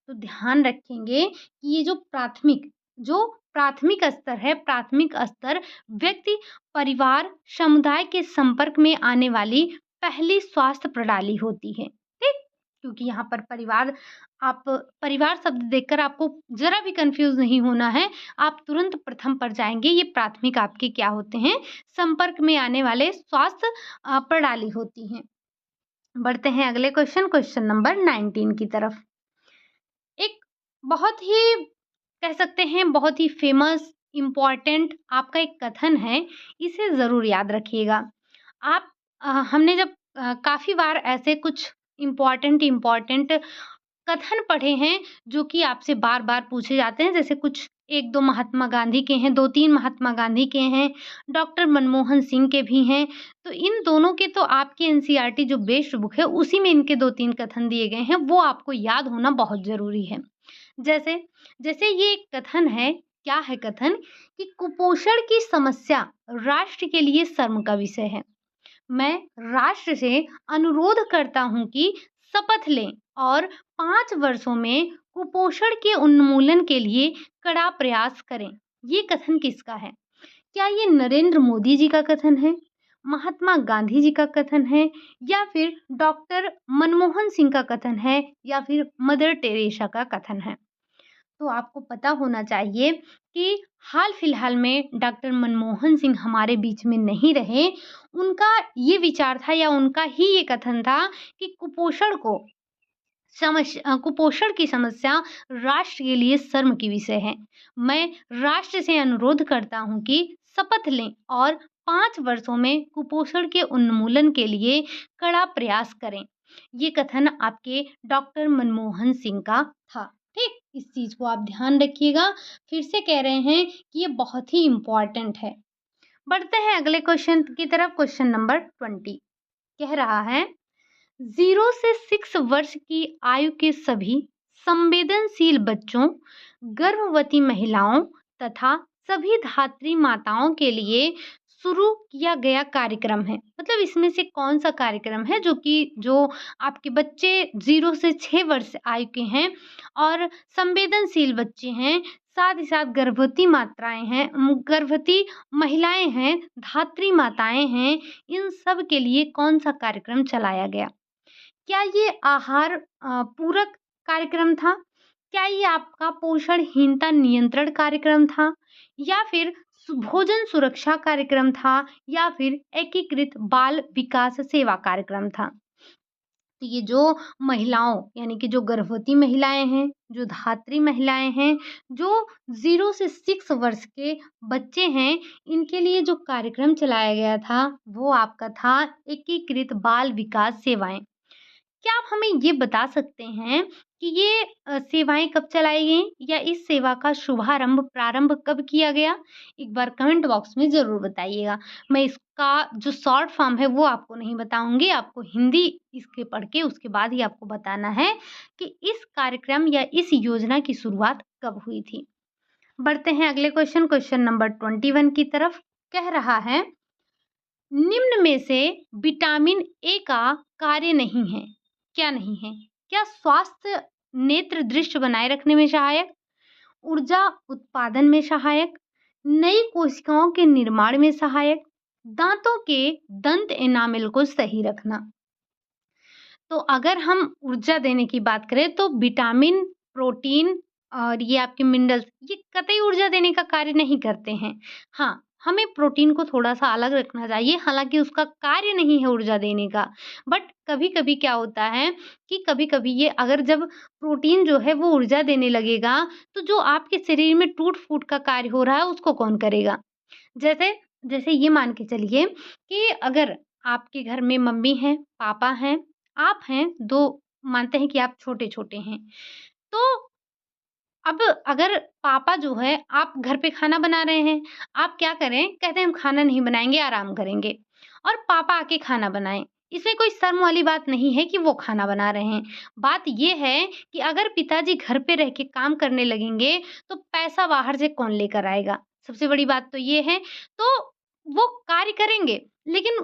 तो ध्यान रखेंगे कि ये जो प्राथमिक स्तर है, प्राथमिक स्तर व्यक्ति, परिवार, समुदाय के संपर्क में आने वाली पहली स्वास्थ्य प्रणाली होती है, ठीक? क्योंकि यहाँ पर परिवार शब्द देखकर आपको ज़रा भी कन्फ्यूज़ नहीं होना है, आप तुरंत प्रथम पर जाएँगे, ये प्राथमिक आपके क्या होते हैं, संपर्क में आने वाले स्वास्थ्य प्रणाली होती हैं। बढ़ते हैं अगले क्वेश्चन नंबर 19 की तरफ। एक बहुत ही कह सकते हैं बहुत ही फ़ेमस इम्पोर्टेंट आपका एक कथन है, इसे ज़रूर याद रखिएगा। हमने जब काफ़ी बार ऐसे कुछ इम्पोर्टेंट कथन पढ़े हैं, जो कि आपसे बार-बार पूछे जाते हैं, जैसे कुछ 1-2 महात्मा गांधी के हैं, 2-3 महात्मा गांधी के हैं, डॉक्टर मनमोहन सिंह के भी हैं। तो इन दोनों के तो आपकी एनसीईआरटी जो बेस्ड बुक है, उसी में इनके 2-3 कथन दिए गए हैं, वो आपको याद होना बहुत ज़रूरी है। जैसे जैसे ये एक कथन है, क्या है कथन कि कुपोषण की समस्या राष्ट्र के लिए शर्म का विषय है। मैं राष्ट्र से अनुरोध करता हूँ कि शपथ लें और 5 वर्षों में कुपोषण के उन्मूलन के लिए कड़ा प्रयास करें। ये कथन किसका है? क्या ये नरेंद्र मोदी जी का कथन है, महात्मा गांधी जी का कथन है, या फिर डॉक्टर मनमोहन सिंह का कथन है, या फिर मदर टेरेसा का कथन है? तो आपको पता होना चाहिए कि हाल-फिलहाल में डॉक्टर मनमोहन सिंह हमारे बीच में नहीं रहे। उनका ये विचार था या उनका ही ये कथन था कि कुपोषण की समस्या राष्ट्र के लिए शर्म की विषय है। मैं राष्ट्र से अनुरोध करता हूँ कि शपथ लें और 5 वर्षों में कुपोषण के उन्मूलन के लिए कड़ा प्रयास करें। ये कथन आपके डॉक्टर मनमोहन सिंह का था। ठीक? इस चीज़ को आप ध्यान रखिएगा। फिर से कह रहे हैं कि ये बहुत ही इम्पोर्टेंट है। बढ़ते हैं अगले क्वेश्चन की तरफ, क्वेश्चन नंबर 20 कह रहा है 0 से 6 वर्ष की आयु के सभी संवेदनशील बच्चों, गर्भवती महिलाओं तथा सभी धात्री माताओं के लिए शुरू किया गया कार्यक्रम है। मतलब इसमें से कौन-सा कार्यक्रम है जो आपके बच्चे 0 से 6 वर्ष आयु के हैं और संवेदनशील बच्चे हैं, साथ ही साथ गर्भवती महिलाएँ हैं, धात्री माताएँ हैं, इन सब के लिए कौन-सा कार्यक्रम चलाया गया? क्या ये आहार पूरक कार्यक्रम था? क्या ये आपका पोषणहीनता नियंत्रण कार्यक्रम था? या फिर भोजन सुरक्षा कार्यक्रम था? या फिर एकीकृत बाल विकास सेवा कार्यक्रम था? तो ये जो महिलाओं यानी कि जो गर्भवती महिलाएँ हैं, जो धात्री महिलाएँ हैं, जो 0 से 6 वर्ष के बच्चे हैं, इनके लिए जो कार्यक्रम चलाया गया था, वो आपका था एकीकृत बाल विकास सेवाएँ। क्या आप हमें ये बता सकते हैं कि ये सेवाएँ कब चलाई गईं या इस सेवा का प्रारंभ कब किया गया? एक बार कमेंट बॉक्स में ज़रूर बताइएगा। मैं इसका जो शॉर्ट फॉर्म है वो आपको नहीं बताऊँगी, आपको हिंदी इसके पढ़ के उसके बाद ही आपको बताना है कि इस कार्यक्रम या इस योजना की शुरुआत कब हुई थी। बढ़ते हैं अगले क्वेश्चन नंबर 21 की तरफ। कह रहा है निम्न में से विटामिन ए का कार्य नहीं है। क्या नहीं है? क्या स्वास्थ्य नेत्र दृष्टि बनाए रखने में सहायक, ऊर्जा उत्पादन में सहायक, नई कोशिकाओं के निर्माण में सहायक, दांतों के दंत एनामेल को सही रखना। तो अगर हम ऊर्जा देने की बात करें तो विटामिन, प्रोटीन और ये आपके मिनरल्स ये कतई ऊर्जा देने का कार्य नहीं करते हैं। हाँ, हमें प्रोटीन को थोड़ा-सा अलग रखना चाहिए, हालाँकि उसका कार्य नहीं है ऊर्जा देने का। बट कभी-कभी क्या होता है कि कभी-कभी ये अगर जब प्रोटीन जो है वो ऊर्जा देने लगेगा, तो जो आपके शरीर में टूट-फूट का कार्य हो रहा है उसको कौन करेगा? जैसे जैसे ये मान के चलिए कि अगर आपके घर में मम्मी हैं, पापा हैं, आप हैं, 2 मानते हैं कि आप छोटे-छोटे हैं। तो अब अगर पापा जो है आप घर पे खाना बना रहे हैं, आप क्या करें? कहते हैं हम खाना नहीं बनाएँगे, आराम करेंगे और पापा आके खाना बनाएँ। इसमें कोई शर्म वाली बात नहीं है कि वो खाना बना रहे हैं। बात ये है कि अगर पिताजी घर पे रह के काम करने लगेंगे, तो पैसा बाहर से कौन लेकर आएगा? सबसे बड़ी बात तो ये है। तो वो कार्य करेंगे, लेकिन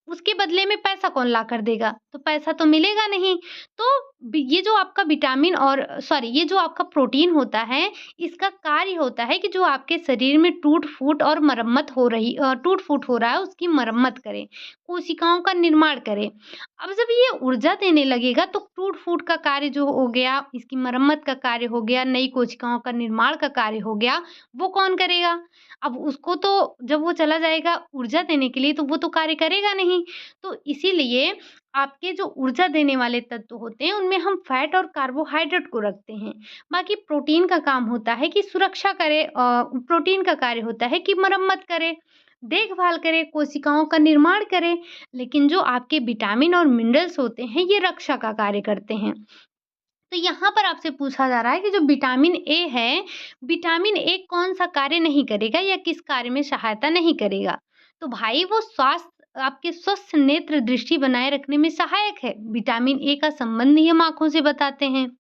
उसके बदले में पैसा कौन ला कर देगा? तो पैसा तो मिलेगा नहीं। तो ये जो आपका विटामिन और सॉरी ये जो आपका प्रोटीन होता है, इसका कार्य होता है कि जो आपके शरीर में टूट-फूट और टूट-फूट हो रहा है उसकी मरम्मत करे, कोशिकाओं का निर्माण करे। अब जब ये ऊर्जा देने लगेगा तो टूट-फूट का कार्य जो हो गया, इसकी मरम्मत का कार्य हो गया, नई कोशिकाओं का निर्माण का कार्य हो गया, वो कौन करेगा? अब उसको तो जब वो चला जाएगा ऊर्जा देने के लिए तो वो तो कार्य करेगा नहीं। तो इसीलिए आपके जो ऊर्जा देने वाले तत्व होते हैं उनमें हम फैट और कार्बोहाइड्रेट को रखते हैं। बाकी प्रोटीन का काम होता है कि सुरक्षा करे, प्रोटीन का कार्य होता है कि मरम्मत करे, देखभाल करे, कोशिकाओं का निर्माण करे। लेकिन जो आपके विटामिन और मिनरल्स होते हैं ये रक्षा का कार्य करते हैं। तो यहाँ पर आपसे पूछा जा रहा है कि जो विटामिन ए है, विटामिन ए कौन-सा कार्य नहीं करेगा या किस कार्य में सहायता नहीं करेगा? तो भाई वो आपके स्वस्थ नेत्र दृष्टि बनाए रखने में सहायक है। विटामिन ए का संबंध ही हम आँखों से बताते हैं।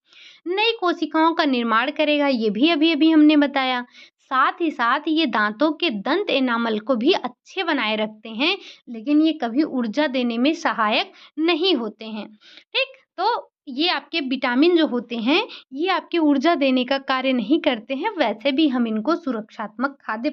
नई कोशिकाओं का निर्माण करेगा, ये भी अभी-अभी हमने बताया। साथ ही साथ ये दाँतों के दंत एनामल को भी अच्छे बनाए रखते हैं, लेकिन ये कभी ऊर्जा देने में सहायक नहीं होते हैं। ठीक? तो ये आपके विटामिन जो होते हैं, ये आपकी ऊर्जा देने का कार्य नहीं करते हैं, वैसे भी हम इनको सुरक्षात्मक खाद्य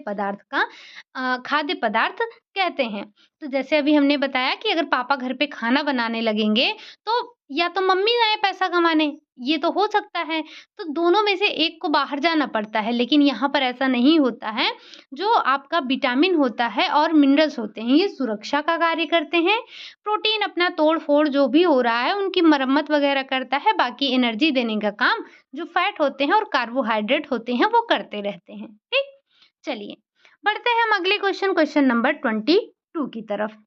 पदार्थ कहते हैं। तो जैसे अभी हमने बताया कि अगर पापा घर पे खाना बनाने लगेंगे, तो या तो मम्मी जाए पैसा कमाने, ये तो हो सकता है, तो दोनों में से एक को बाहर जाना पड़ता है, लेकिन यहाँ पर ऐसा नहीं होता है। जो आपका विटामिन होता है और मिनरल्स होते हैं, ये सुरक्षा का कार्य करते हैं। प्रोटीन अपना तोड़-फोड़ जो भी हो रहा है, उनकी मरम्मत वगैरह करता है, बाकी एनर्जी देने का काम जो फैट होते हैं और कार्बोहाइड्रेट होते हैं, वो करते रहते हैं। ठीक? चलिए, बढ़ते हैं हम अगले क्वेश्चन नंबर 22 की तरफ।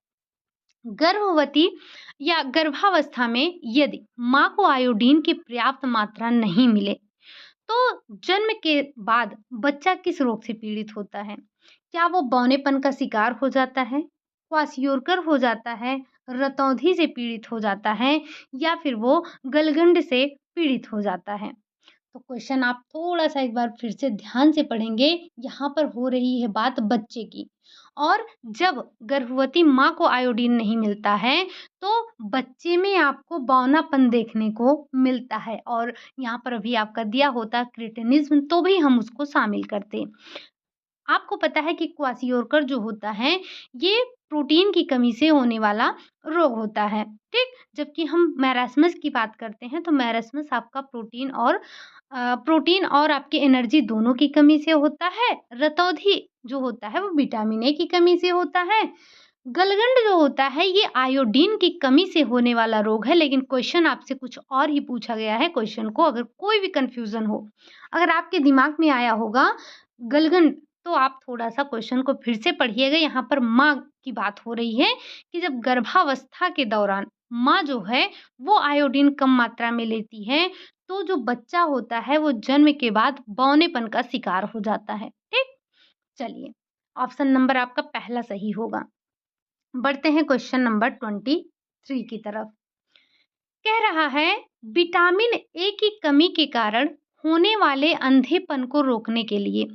गर्भवती या गर्भावस्था में यदि माँ को आयोडीन की पर्याप्त मात्रा नहीं मिले, तो जन्म के बाद बच्चा किस रोग से पीड़ित होता है? क्या वो बौनेपन का शिकार हो जाता है, क्वाशियोरकर हो जाता है, रतौंधी से पीड़ित हो जाता है या फिर वो गलगंड से पीड़ित हो जाता है? तो क्वेश्चन आप थोड़ा-सा एक बार फिर से ध्यान से पढ़ेंगे, यहाँ पर हो रही है बात बच्चे की और जब गर्भवती माँ को आयोडीन नहीं मिलता है, तो बच्चे में आपको बौनापन देखने को मिलता है और यहाँ पर अभी आपका दिया होता क्रेटिनिज़्म तो भी हम उसको शामिल करते। आपको पता है कि क्वाशियोरकर जो होता है, ये प्रोटीन की कमी से होने वाला रोग होता है, ठीक? जबकि हम मैरास्मस की बात करते हैं, तो मैरास्मस आपका प्रोटीन और आपकी एनर्जी दोनों की कमी से होता है। रतौंधी जो होता है, वो विटामिन ए की कमी से होता है। गलगंड जो होता है, ये आयोडीन की कमी से होने वाला रोग है, लेकिन क्वेश्चन आपसे कुछ और ही पूछा गया है। क्वेश्चन को अगर कोई भी कन्फ्यूज़न हो, अगर आपके दिमाग में आया होगा गलगंड तो आप थोड़ा-सा क्वेश्चन को फिर से पढ़िएगा। यहाँ पर माँ की बात हो रही है कि जब गर्भावस्था के दौरान माँ जो है वो आयोडीन कम मात्रा में लेती है, तो जो बच्चा होता है वो जन्म के बाद बौनेपन का शिकार हो जाता है। ठीक? चलिए, ऑप्शन नंबर आपका पहला सही होगा। बढ़ते हैं क्वेश्चन नंबर 23 की तरफ। कह रहा है विटामिन ए की कमी के कारण होने वाले अंधेपन को रोकने के लिए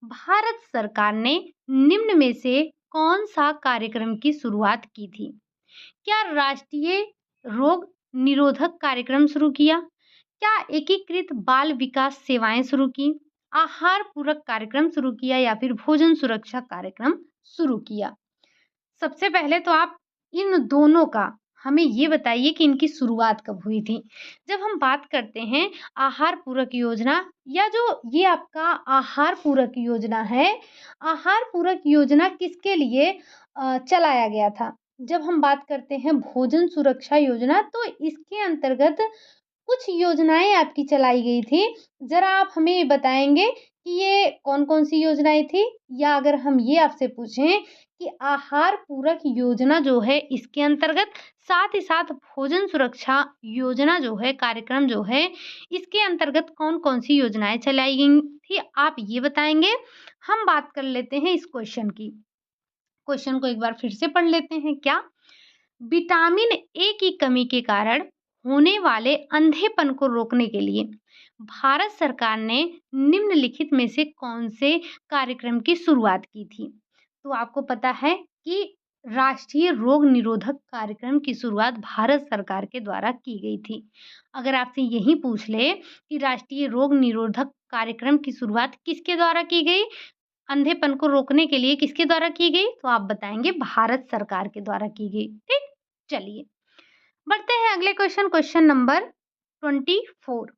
भारत सरकार ने निम्न में से कौन सा कार्यक्रम की शुरुआत की थी? क्या राष्ट्रीय रोग निरोधक कार्यक्रम शुरू किया? क्या एकीकृत बाल विकास सेवाएं शुरू की? आहार पूरक कार्यक्रम शुरू किया या फिर भोजन सुरक्षा कार्यक्रम शुरू किया? सबसे पहले तो आप इन दोनों का हमें ये बताइए कि इनकी शुरुआत कब हुई थी? जब हम बात करते हैं आहार पूरक योजना या जो ये आपका आहार पूरक योजना है, आहार पूरक योजना किसके लिए चलाया गया था? जब हम बात करते हैं भोजन सुरक्षा योजना तो इसके अंतर्गत कुछ योजनाएँ आपकी चलाई गई थी। ज़रा आप हमें बताएँगे कि ये कौन-कौन सी योजनाएँ थी? या अगर हम ये आपसे पूछें कि आहार पूरक योजना जो है इसके अंतर्गत साथ ही साथ भोजन सुरक्षा योजना जो है, कार्यक्रम जो है, इसके अंतर्गत कौन-कौन सी योजनाएँ चलाई गई थी? आप ये बताएँगे? हम बात कर लेते हैं इस क्वेश्चन की। क्वेश्चन को एक बार फिर से पढ़ लेते हैं क्या? विटामिन ए की कमी के कारण होने वाले अंधेपन को रोकने के लिए भारत सरकार ने निम्नलिखित में से कौन से कार्यक्रम की शुरुआत की थी? तो आपको पता है कि राष्ट्रीय रोग निरोधक कार्यक्रम की शुरुआत भारत सरकार के द्वारा की गई थी। अगर आपसे यही पूछ ले कि राष्ट्रीय रोग निरोधक कार्यक्रम की शुरुआत किसके द्वारा की गई, अंधेपन को रोकने के लिए किसके द्वारा की गई, तो आप बताएंगे भारत सरकार के द्वारा की गई। ठीक, चलिए बढ़ते हैं अगले क्वेश्चन, क्वेश्चन नंबर 24।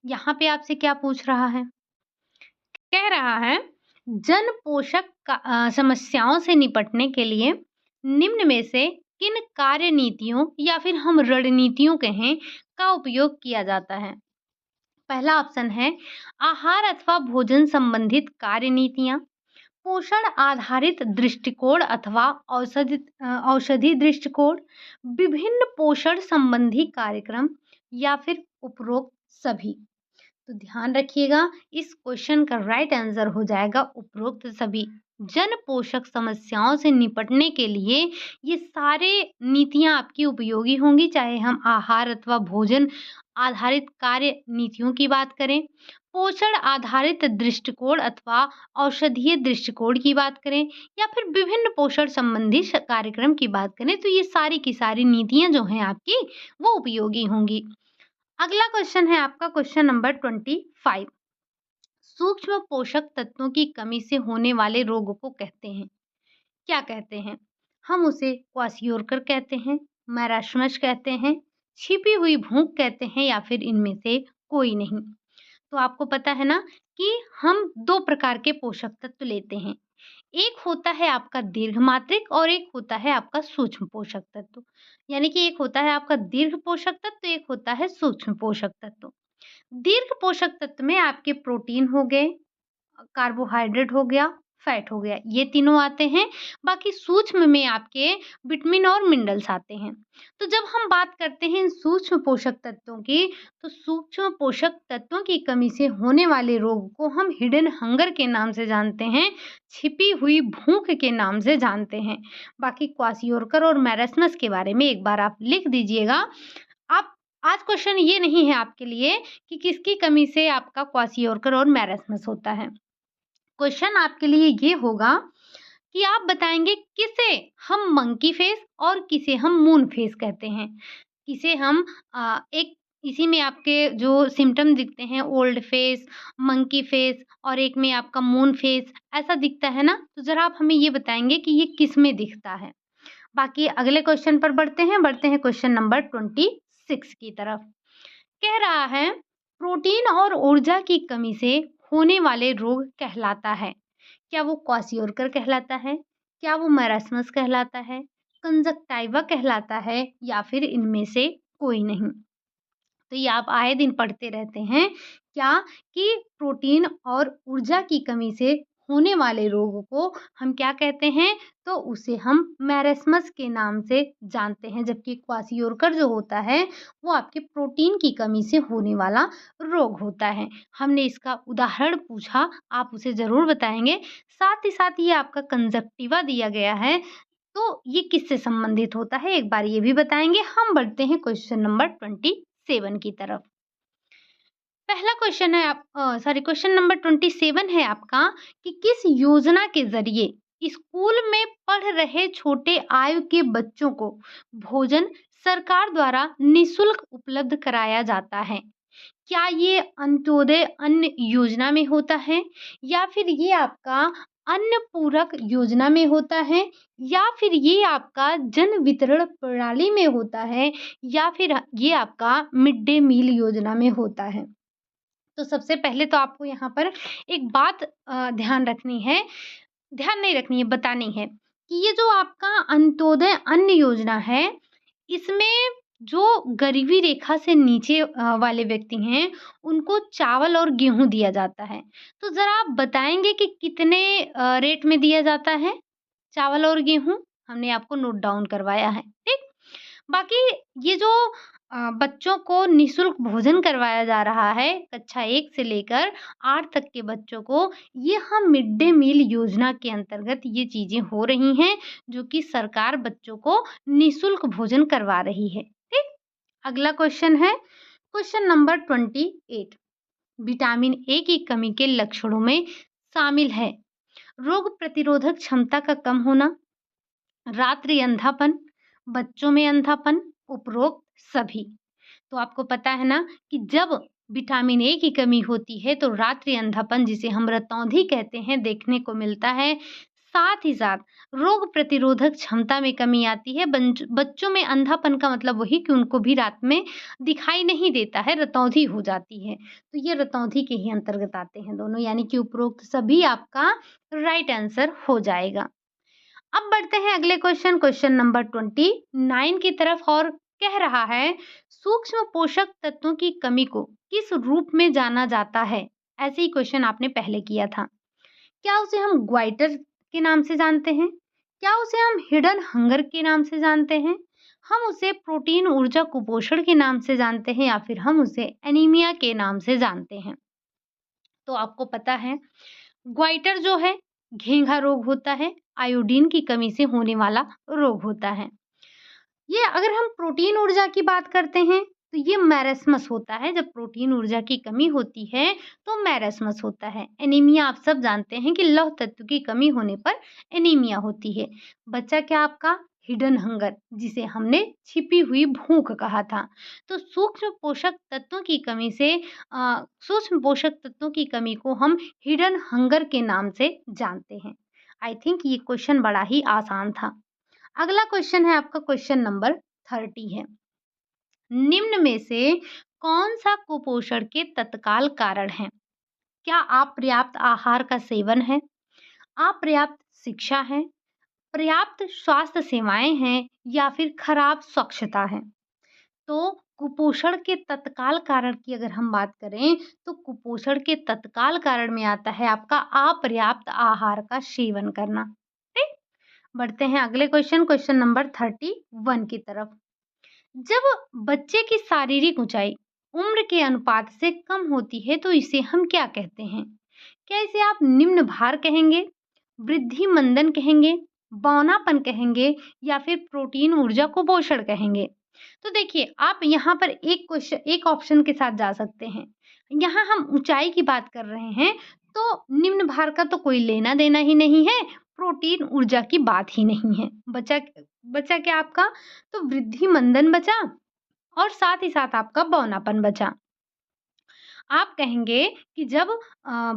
यहाँ पे आपसे क्या पूछ रहा है, कह रहा है जन पोषक समस्याओं से निपटने के लिए निम्न में से किन कार्य नीतियों या फिर हम रणनीतियों कहें का उपयोग किया जाता है। पहला ऑप्शन है आहार अथवा भोजन संबंधित कार्य नीतियां, पोषण आधारित दृष्टिकोण अथवा औषधि दृष्टिकोण, विभिन्न पोषण संबंधी कार्यक्रम या फिर उपरोक्त सभी। तो ध्यान रखिएगा, इस क्वेश्चन का राइट आंसर हो जाएगा उपरोक्त सभी। जन पोषक समस्याओं से निपटने के लिए ये सारे नीतियां आपकी उपयोगी होंगी, चाहे हम आहार अथवा भोजन आधारित कार्य नीतियों की बात करें, पोषण आधारित दृष्टिकोण अथवा औषधीय दृष्टिकोण की बात करें, या फिर विभिन्न पोषण संबंधी कार्यक्रम की बात करें, तो ये सारी की सारी नीतियां जो हैं आपकी वो उपयोगी होंगी। अगला क्वेश्चन है आपका क्वेश्चन नंबर 25। सूक्ष्म पोषक तत्वों की कमी से होने वाले रोग को कहते हैं, क्या कहते हैं? हम उसे क्वाशियोरकर कहते हैं, मैरास्मस कहते हैं, छिपी हुई भूख कहते हैं, या फिर इनमें से कोई नहीं। तो आपको पता है ना कि हम दो प्रकार के पोषक तत्व लेते हैं, एक होता है आपका दीर्घ मात्रिक और एक होता है आपका सूक्ष्म पोषक तत्व। यानी कि एक होता है आपका दीर्घ पोषक तत्व, एक होता है सूक्ष्म पोषक तत्व। दीर्घ पोषक तत्व में आपके प्रोटीन हो गए, कार्बोहाइड्रेट हो गया, फैट हो गया, ये तीनों आते हैं। बाकी सूक्ष्म में आपके विटामिन और मिनरल्स आते हैं। तो जब हम बात करते हैं इन सूक्ष्म पोषक तत्वों की, तो सूक्ष्म पोषक तत्वों की कमी से होने वाले रोग को हम हिडन हंगर के नाम से जानते हैं, छिपी हुई भूख के नाम से जानते हैं। बाकी क्वाशियोरकर और मैरास्मस के बारे में एक बार आप लिख दीजिएगा। आप आज क्वेश्चन ये नहीं है आपके लिए कि किसकी कमी से आपका क्वाशियोरकर और मैरास्मस होता है। क्वेश्चन आपके लिए ये होगा कि आप बताएंगे किसे हम मंकी फेस और किसे हम मून फेस कहते हैं। किसे हम एक इसी में आपके जो सिम्टम दिखते हैं, ओल्ड फेस, मंकी फेस और एक में आपका मून फेस ऐसा दिखता है ना, तो जरा आप हमें ये बताएंगे कि ये किस में दिखता है। बाकी अगले क्वेश्चन पर बढ़ते हैं क्वेश्चन नंबर 26 की तरफ। कह रहा है प्रोटीन और ऊर्जा की कमी से होने वाले रोग कहलाता है, क्या वो क्वाशियोरकर कहलाता है, क्या वो मैरास्मस कहलाता है, कंजक्टाइवा कहलाता है, या फिर इनमें से कोई नहीं। तो ये आप आए दिन पढ़ते रहते हैं क्या कि प्रोटीन और ऊर्जा की कमी से होने वाले रोग को हम क्या कहते हैं, तो उसे हम मैरास्मस के नाम से जानते हैं, जबकि क्वाशियोरकर जो होता है वो आपके प्रोटीन की कमी से होने वाला रोग होता है। हमने इसका उदाहरण पूछा, आप उसे ज़रूर बताएंगे। साथ ही साथ ये आपका कंजक्टिवा दिया गया है, तो ये किससे संबंधित होता है एक बार ये भी बताएंगे। हम बढ़ते हैं क्वेश्चन नंबर 27 की तरफ। पहला क्वेश्चन है क्वेश्चन नंबर 27 है आपका कि किस योजना के जरिए स्कूल में पढ़ रहे छोटे आयु के बच्चों को भोजन सरकार द्वारा निःशुल्क उपलब्ध कराया जाता है। क्या ये अंत्योदय अन्न योजना में होता है, या फिर ये आपका अन्न पूरक योजना में होता है, या फिर ये आपका जन वितरण प्रणाली में होता है, या फिर ये आपका मिड डे मील योजना में होता है। तो सबसे पहले तो आपको यहाँ पर एक बात ध्यान रखनी है, ध्यान नहीं रखनी है, बतानी है कि ये जो आपका अंत्योदय अन्न योजना है, इसमें जो गरीबी रेखा से नीचे वाले व्यक्ति हैं, उनको चावल और गेहूँ दिया जाता है। तो ज़रा आप बताएँगे कि कितने रेट में दिया जाता है चावल और गेहूँ? हमने आपको नोट डाउन करवाया है, ठीक? बाकी ये जो बच्चों को निःशुल्क भोजन करवाया जा रहा है, कक्षा 1 से लेकर 8 तक के बच्चों को, ये हम मिड डे मील योजना के अंतर्गत ये चीज़ें हो रही हैं, जो कि सरकार बच्चों को निःशुल्क भोजन करवा रही है, ठीक? अगला क्वेश्चन है, क्वेश्चन नंबर 28। विटामिन ए की कमी के लक्षणों में शामिल है रोग प्रतिरोधक क्षमता का कम होना, रात्रि अंधापन, बच्चों में अंधापन, उपरोक्त सभी। तो आपको पता है ना कि जब विटामिन ए की कमी होती है तो रात्रि अंधापन, जिसे हम रतौंधी कहते हैं, देखने को मिलता है। साथ ही साथ रोग प्रतिरोधक क्षमता में कमी आती है। बच्चों में अंधापन का मतलब वही कि उनको भी रात में दिखाई नहीं देता है, रतौंधी हो जाती है। तो ये रतौंधी के ही अंतर्गत आते हैं दोनों, यानी कि उपरोक्त सभी आपका राइट आंसर हो जाएगा। अब बढ़ते हैं अगले क्वेश्चन नंबर 29 की तरफ, और कह रहा है सूक्ष्म पोषक तत्वों की कमी को किस रूप में जाना जाता है? ऐसे ही क्वेश्चन आपने पहले किया था। क्या उसे हम ग्वाइटर के नाम से जानते हैं? क्या उसे हम हिडन हंगर के नाम से जानते हैं? हम उसे प्रोटीन ऊर्जा कुपोषण के नाम से जानते हैं, या फिर हम उसे एनीमिया के नाम से जानते हैं? तो आपको पता है ग्वाइटर जो है घेंघा रोग होता है, आयोडीन की कमी से होने वाला रोग होता है। ये अगर हम प्रोटीन ऊर्जा की बात करते हैं तो ये मैरेस्मस होता है। जब प्रोटीन ऊर्जा की कमी होती है तो मैरेस्मस होता है। एनीमिया आप सब जानते हैं कि लौह तत्व की कमी होने पर एनीमिया होती है। बच्चा क्या आपका हिडन हंगर, जिसे हमने छिपी हुई भूख कहा था। तो सूक्ष्म पोषक तत्वों की कमी को हम हिडन हंगर के नाम से जानते हैं। आई थिंक ये क्वेश्चन बड़ा ही आसान था। अगला क्वेश्चन है आपका क्वेश्चन नंबर 30 है। निम्न में से कौन सा कुपोषण के तत्काल कारण है? क्या अपर्याप्त आहार का सेवन है, अपर्याप्त शिक्षा है, पर्याप्त स्वास्थ्य सेवाएं हैं, या फिर खराब स्वच्छता है? तो कुपोषण के तत्काल कारण की अगर हम बात करें तो कुपोषण के तत्काल कारण में आता है आपका अपर्याप्त आहार का सेवन करना। ठीक, बढ़ते हैं अगले क्वेश्चन नंबर 31 की तरफ। जब बच्चे की शारीरिक ऊंचाई उम्र के अनुपात से कम होती है तो इसे हम क्या कहते हैं? क्या इसे आप निम्न भार कहेंगे, वृद्धि मंदन कहेंगे, बौनापन कहेंगे, या फिर प्रोटीन ऊर्जा कुपोषण कहेंगे? तो देखिए आप यहाँ पर एक ऑप्शन के साथ जा सकते हैं। यहाँ हम ऊंचाई की बात कर रहे हैं तो निम्न भार का तो कोई लेना देना ही नहीं है, प्रोटीन ऊर्जा की बात ही नहीं है। बचा बचा क्या आपका? तो वृद्धि मंदन बचा, और साथ ही साथ आपका बौनापन बचा। आप कहेंगे कि जब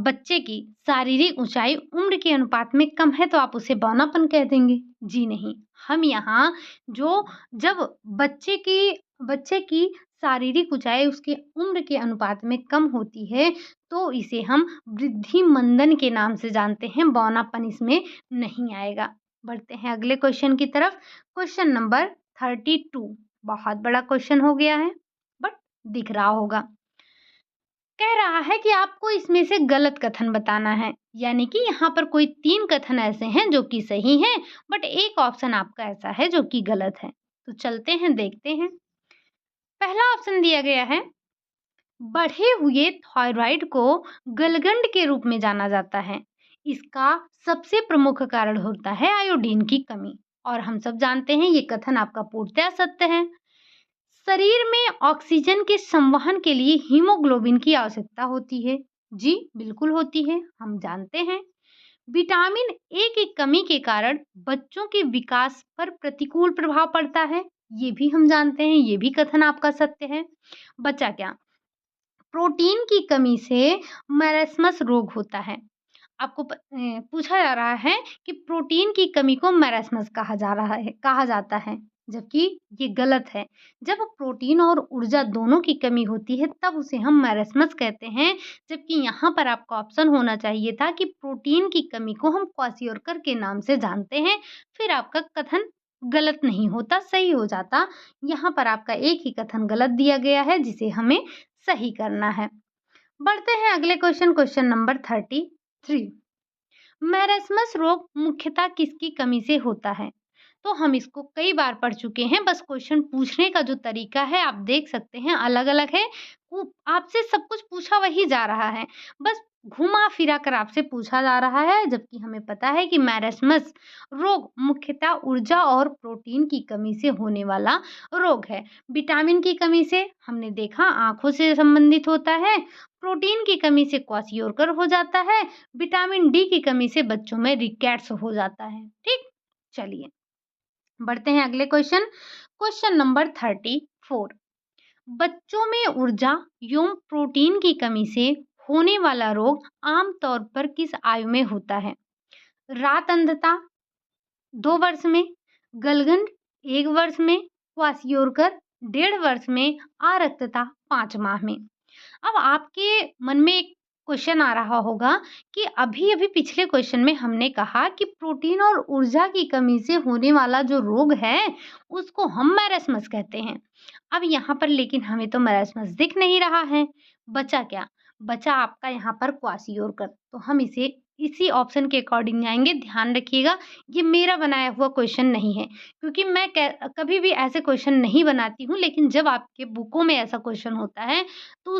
बच्चे की शारीरिक ऊंचाई उम्र के अनुपात में कम है तो आप उसे बौनापन कह देंगे। जी नहीं, हम यहाँ जो जब बच्चे की शारीरिक ऊंचाई उसके उम्र के अनुपात में कम होती है तो इसे हम वृद्धि मंदन के नाम से जानते हैं, बौनापन इसमें नहीं आएगा। बढ़ते हैं अगले क्वेश्चन की तरफ। क्वेश्चन नंबर 32 बहुत बड़ा क्वेश्चन हो गया है, बट दिख रहा होगा। कह रहा है कि आपको इसमें से गलत कथन बताना है, यानी कि यहाँ पर कोई 3 कथन ऐसे हैं जो कि सही हैं, बट एक ऑप्शन आपका ऐसा है जो कि गलत है। तो चलते हैं, देखते हैं। पहला ऑप्शन दिया गया है, बढ़े हुए थायराइड को गलगंड के रूप में जाना जाता है। इसका सबसे प्रमुख कारण होता है आयोडीन की कमी, और हम सब जानते हैं ये कथन आपका पूर्णतः सत्य है। शरीर में ऑक्सीजन के संवहन के लिए हीमोग्लोबिन की आवश्यकता होती है। जी बिल्कुल होती है, हम जानते हैं। विटामिन ए की कमी के कारण बच्चों के विकास पर प्रतिकूल प्रभाव पड़ता है। ये भी हम जानते हैं, ये भी कथन आपका सत्य है। बचा क्या? प्रोटीन की कमी से मैरेस्मस रोग होता है। आपको पूछा जा रहा है कि प्रोटीन की कमी को मैरेस्मस कहा जाता है, जबकि ये गलत है। जब प्रोटीन और ऊर्जा दोनों की कमी होती है तब उसे हम मैरेस्मस कहते हैं, जबकि यहाँ पर आपका ऑप्शन होना चाहिए था कि प्रोटीन की कमी को हम क्वाशियोरकर के नाम से जानते हैं, फिर आपका कथन गलत नहीं होता, सही हो जाता। यहाँ पर आपका एक ही कथन गलत दिया गया है जिसे हमें सही करना है। बढ़ते हैं अगले क्वेश्चन नंबर 33। मैरेस्मस रोग मुख्यतः किसकी कमी से होता है? तो हम इसको कई बार पढ़ चुके हैं, बस क्वेश्चन पूछने का जो तरीका है आप देख सकते हैं अलग-अलग है। आपसे सब कुछ पूछा वही जा रहा है, बस घुमा फिरा कर आपसे पूछा जा रहा है, जबकि हमें पता है कि मैरेस्मस रोग मुख्यतः ऊर्जा और प्रोटीन की कमी से होने वाला रोग है। विटामिन की कमी से हमने देखा आँखों से संबंधित होता है, प्रोटीन की कमी से क्वाशियोरकर हो जाता है, विटामिन डी की कमी से बच्चों में रिकेट्स हो जाता है। ठीक, चलिए बढ़ते हैं अगले क्वेश्चन। Question number 34। बच्चों में ऊर्जा एवं प्रोटीन की कमी से होने वाला रोग आमतौर पर किस आयु में होता है? रात अंधता 2 वर्ष में, गलगंड 1 वर्ष में, क्वासियोरकर 1.5 वर्ष में, आरक्तता 5 माह में। अब आपके मन में एक क्वेश्चन आ रहा होगा कि अभी-अभी पिछले क्वेश्चन में हमने कहा कि प्रोटीन और ऊर्जा की कमी से होने वाला जो रोग है, उसको हम मैरास्मस कहते हैं। अब यहाँ पर लेकिन हमें तो मैरास्मस दिख नहीं रहा है, बचा क्या? बचा आपका यहाँ पर क्वासियोरकर। तो हम इसे इसी ऑप्शन के अकॉर्डिंग जाएँगे। ध्यान रखिएगा, ये मेरा बनाया हुआ क्वेश्चन नहीं है, क्योंकि मैं कभी भी ऐसे क्वेश्चन नहीं बनाती हूँ, लेकिन जब आपके बुकों में ऐसा क्वेश्चन होता है, तो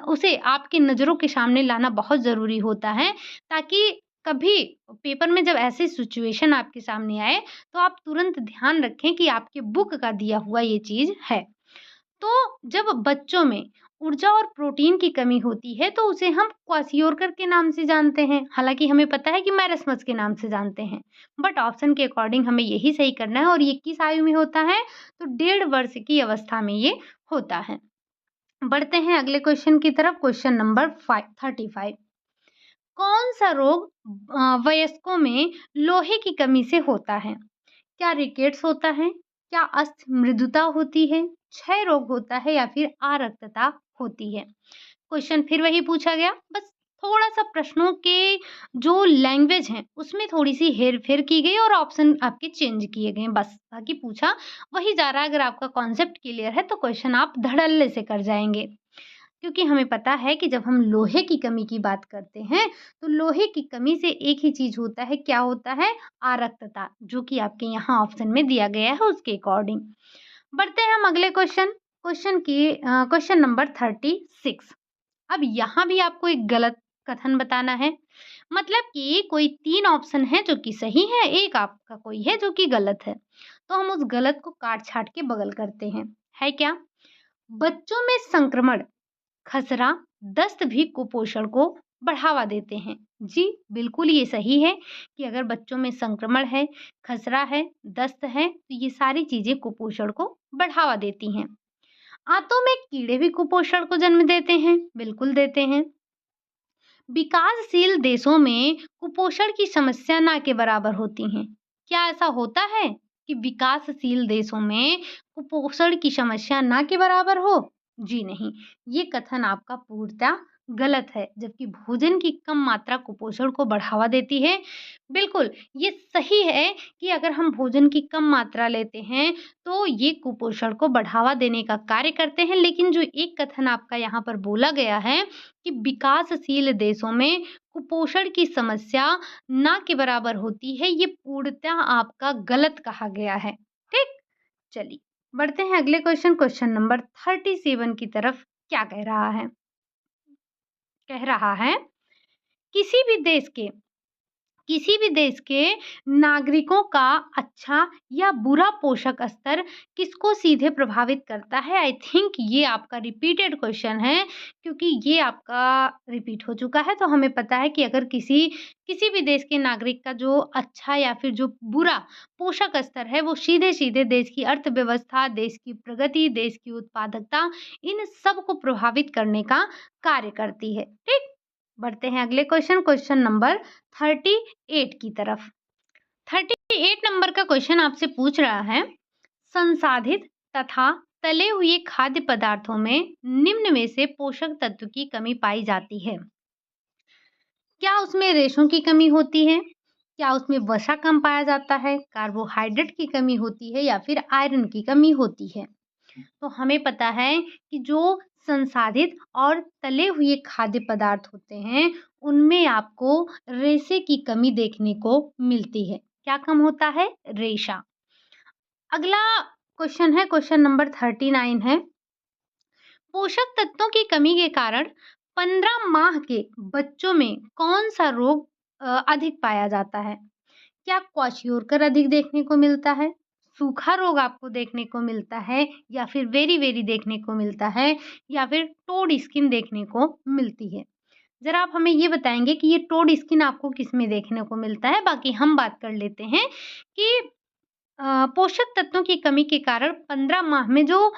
उसे आपकी नज़रों के सामने लाना बहुत ज़रूरी होता है, ताकि कभी पेपर में जब ऐसी सिचुएशन आपके सामने आए, तो आप तुरंत ध्यान रखें कि आपके बुक का दिया हुआ ये चीज़ है। तो जब बच्चों में ऊर्जा और प्रोटीन की कमी होती है, तो उसे हम क्वासियोरकर के नाम से जानते हैं। हालाँकि हमें पता है कि मैरास्मस के नाम से जानते हैं, बट ऑप्शन के अकॉर्डिंग हमें यही सही करना है। और ये किस आयु में होता है? तो 1.5 वर्ष की अवस्था में ये होता है। बढ़ते हैं अगले क्वेश्चन की तरफ। Question number 35। कौन सा रोग वयस्कों में लोहे की कमी से होता है? क्या रिकेट्स होता है? क्या अस्थि मृदुता होती है? क्षय रोग होता है या फिर आरक्तता होती है? क्वेश्चन फिर वही पूछा गया, बस थोड़ा-सा प्रश्नों के जो लैंग्वेज हैं, उसमें थोड़ी-सी हेर-फेर की गई और ऑप्शन आपके चेंज किए गए बस। बाकी पूछा वही जा रहा है। अगर आपका कॉन्सेप्ट क्लियर है, तो क्वेश्चन आप धड़ल्ले से कर जाएँगे। क्योंकि हमें पता है कि जब हम लोहे की कमी की बात करते हैं, तो लोहे की कमी से एक ही चीज़ होता है, क्या होता है? आरक्तता, जो कि आपके यहाँ ऑप्शन में दिया गया है उसके अकॉर्डिंग। बढ़ते हैं हम अगले क्वेश्चन नंबर 36। अब यहाँ भी आपको एक गलत कथन बताना है। मतलब कि कोई 3 ऑप्शन हैं जो कि सही है, एक आपका कोई है जो कि गलत है। तो हम उस गलत को काट-छाँट के बगल करते हैं। है क्या? बच्चों में संक्रमण, खसरा, दस्त भी कुपोषण को बढ़ावा देते हैं। जी, बिल्कुल ये सही है कि अगर बच्चों में संक्रमण है, खसरा है, दस्त है, तो ये सारी चीज़ें कुपोषण को बढ़ावा देती हैं। आंतों में कीड़े भी कुपोषण को जन्म देते हैं, बिल्कुल देते हैं। विकासशील देशों में कुपोषण की समस्या ना के बराबर होती हैं। क्या ऐसा होता है कि विकासशील देशों में कुपोषण की समस्या ना के बराबर हो? जी नहीं, ये कथन आपका पूर्णतः गलत है। जबकि भोजन की कम मात्रा कुपोषण को बढ़ावा देती है, बिल्कुल ये सही है कि अगर हम भोजन की कम मात्रा लेते हैं, तो ये कुपोषण को बढ़ावा देने का कार्य करते हैं। लेकिन जो एक कथन आपका यहाँ पर बोला गया है कि विकासशील देशों में कुपोषण की समस्या ना के बराबर होती है, ये पूर्णतः आपका गलत कहा गया है। ठीक? चलिए, बढ़ते हैं अगले क्वेश्चन नंबर 37 की तरफ। क्या कह रहा है? कह रहा है, किसी भी देश के किसी भी देश के नागरिकों का अच्छा या बुरा पोषक स्तर किसको सीधे प्रभावित करता है? आई थिंक ये आपका रिपीटेड क्वेश्चन है, क्योंकि ये आपका रिपीट हो चुका है। तो हमें पता है कि अगर किसी किसी भी देश के नागरिक का जो अच्छा या फिर जो बुरा पोषक स्तर है, वो सीधे-सीधे देश की अर्थव्यवस्था, देश की प्रगति, देश की उत्पादकता, इन सब को प्रभावित करने का कार्य करती है। ठीक? बढ़ते हैं अगले क्वेश्चन नंबर 38 की तरफ। 38 नंबर का क्वेश्चन आपसे पूछ रहा है, संसाधित तथा तले हुए खाद्य पदार्थों में निम्न में से पोषक तत्व की कमी पाई जाती है। क्या उसमें रेशों की कमी होती है? क्या उसमें वसा कम पाया जाता है? कार्बोहाइड्रेट की कमी होती है या फिर आयरन की कमी होती है? तो हमें पता है कि जो संसाधित और तले हुए खाद्य पदार्थ होते हैं, उनमें आपको रेशे की कमी देखने को मिलती है। क्या कम होता है? रेशा। अगला क्वेश्चन नंबर 39 है। पोषक तत्वों की कमी के कारण 15 माह के बच्चों में कौन-सा रोग अधिक पाया जाता है? क्या क्वाशियोरकर अधिक देखने को मिलता है? सूखा रोग आपको देखने को मिलता है या फिर वेरी-वेरी देखने को मिलता है या फिर टोड स्किन देखने को मिलती है? ज़रा आप हमें ये बताएँगे कि ये टोड स्किन आपको किसमें देखने को मिलता है? बाकी हम बात कर लेते हैं कि पोषक तत्वों की कमी के कारण 15 माह में जो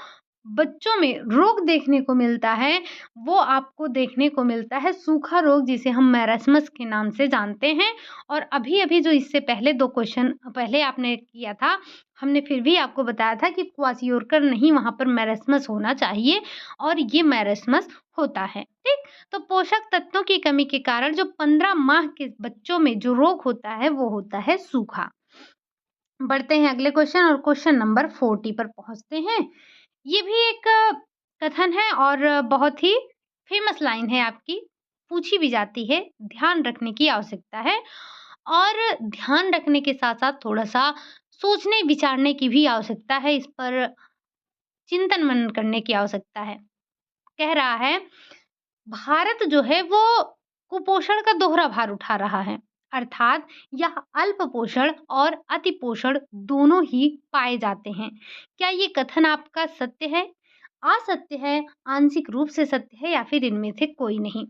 बच्चों में रोग देखने को मिलता है, वो आपको देखने को मिलता है सूखा रोग, जिसे हम मैरास्मस के नाम से जानते हैं। और अभी-अभी जो इससे पहले 2 क्वेश्चन पहले आपने किया था, हमने फिर भी आपको बताया था कि क्वाशियोरकर नहीं, वहाँ पर मैरास्मस होना चाहिए और ये मैरास्मस होता है, ठीक? तो पोषक तत्वों की कमी के कारण जो 15 माह के बच्चों में जो रोग होता है, वो होता है सूखा। बढ़ते हैं अगले क्वेश्चन और क्वेश्चन नंबर 40 पर पहुँचते हैं। ये भी एक कथन है और बहुत ही फेमस लाइन है आपकी, पूछी भी जाती है, ध्यान रखने की आवश्यकता है और ध्यान रखने के साथ-साथ थोड़ा-सा सोचने-विचारने की भी आवश्यकता है, इस पर चिंतन-मनन करने की आवश्यकता है। कह रहा है, भारत जो है वो कुपोषण का दोहरा भार उठा रहा है, अर्थात यह अल्प पोषण और अति पोषण दोनों ही पाए जाते हैं। क्या ये कथन आपका सत्य है, असत्य है, आंशिक रूप से सत्य है या फिर इनमें से कोई नहीं?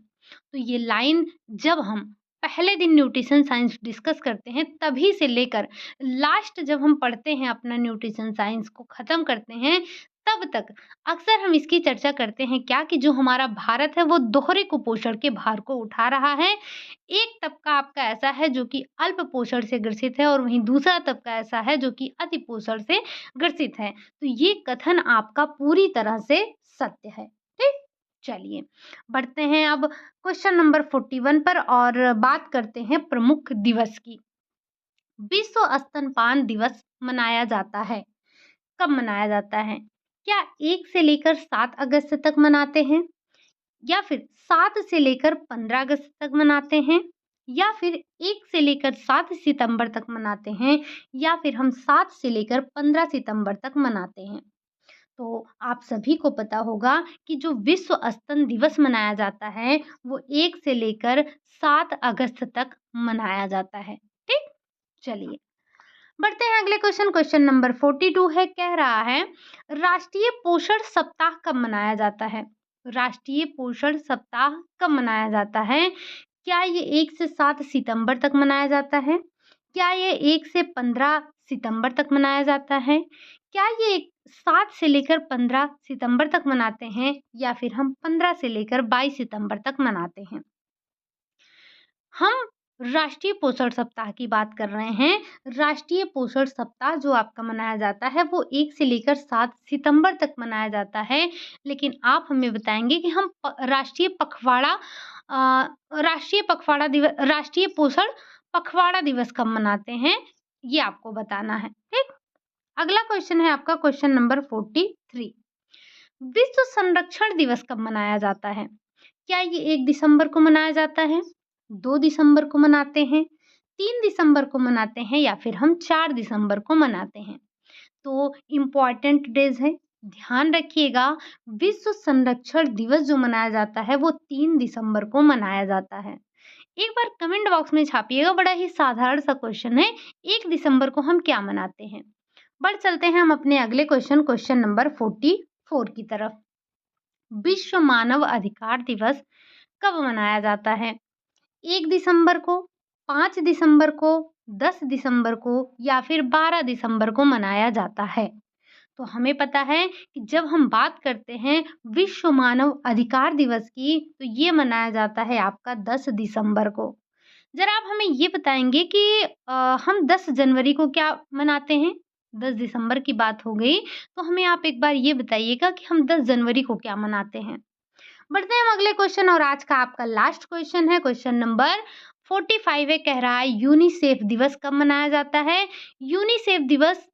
तो ये लाइन जब हम पहले दिन न्यूट्रिशन साइंस डिस्कस करते हैं, तभी से लेकर लास्ट जब हम पढ़ते हैं, अपना न्यूट्रिशन साइंस को ख़त्म करते हैं, तब तक अक्सर हम इसकी चर्चा करते हैं क्या कि जो हमारा भारत है वो दोहरे कुपोषण के भार को उठा रहा है। एक तबका आपका ऐसा है जो कि अल्प पोषण से ग्रसित है और वहीं दूसरा तबका ऐसा है जो कि अति पोषण से ग्रसित है। तो ये कथन आपका पूरी तरह से सत्य है। ठीक? चलिए, बढ़ते हैं अब क्वेश्चन नंबर 41 पर और बात करते हैं प्रमुख दिवस की। विश्व स्तनपान दिवस मनाया जाता है। कब मनाया जाता है? क्या 1 से लेकर 7 अगस्त तक मनाते हैं? या फिर 7 से लेकर 15 अगस्त तक मनाते हैं? या फिर 1 से लेकर 7 सितंबर तक मनाते हैं? या फिर हम 7 से लेकर 15 सितंबर तक मनाते हैं? तो आप सभी को पता होगा कि जो विश्व स्तन दिवस मनाया जाता है, वो 1 से लेकर 7 अगस्त तक मनाया जाता है। ठीक? चलिए, बढ़ते हैं अगले क्वेश्चन। क्वेश्चन नंबर 42 है, कह रहा है, राष्ट्रीय पोषण सप्ताह कब मनाया जाता है? राष्ट्रीय पोषण सप्ताह कब मनाया जाता है? क्या ये 1 से 7 सितंबर तक मनाया जाता है? क्या ये 1 से 15 सितंबर तक मनाया जाता है? क्या ये 7 से लेकर 15 सितंबर तक मनाते हैं या फिर हम 15 से लेकर 22 सितंबर तक मनाते हैं? हम राष्ट्रीय पोषण सप्ताह की बात कर रहे हैं। राष्ट्रीय पोषण सप्ताह जो आपका मनाया जाता है वो 1 से लेकर 7 सितंबर तक मनाया जाता है। लेकिन आप हमें बताएँगे कि हम राष्ट्रीय पोषण पखवाड़ा दिवस कब मनाते हैं? ये आपको बताना है, ठीक? अगला क्वेश्चन है आपका क्वेश्चन नंबर 43। विश्व संरक्षण दिवस कब मनाया जाता है? क्या ये 1 दिसंबर को मनाया जाता है, 2 दिसंबर को मनाते हैं, 3 दिसंबर को मनाते हैं या फिर हम 4 दिसंबर को मनाते हैं? तो इम्पोर्टेंट डेज़ है, ध्यान रखिएगा। विश्व संरक्षण दिवस जो मनाया जाता है वो 3 दिसंबर को मनाया जाता है। एक बार कमेंट बॉक्स में छापिएगा, बड़ा ही साधारण सा क्वेश्चन है, 1 दिसंबर को हम क्या मनाते हैं? बढ़ चलते हैं हम अपने अगले क्वेश्चन, क्वेश्चन नंबर 44 की तरफ। विश्व मानव अधिकार दिवस कब मनाया जाता है? 1 दिसंबर को, 5 दिसंबर को, 10 दिसंबर को या फिर 12 दिसंबर को मनाया जाता है? तो हमें पता है कि जब हम बात करते हैं विश्व मानव अधिकार दिवस की, तो ये मनाया जाता है आपका 10 दिसंबर को। ज़रा आप हमें ये बताएँगे कि हम 10 जनवरी को क्या मनाते हैं? 10 दिसंबर की बात हो गई, तो हमें आप एक बार ये बताइएगा कि हम 10 जनवरी को क्या मनाते हैं? बढ़ते हैं हम अगले क्वेश्चन और आज का आपका लास्ट क्वेश्चन है, क्वेश्चन नंबर 45 है, कह रहा है यूनिसेफ दिवस कब मनाया जाता है? यूनिसेफ दिवस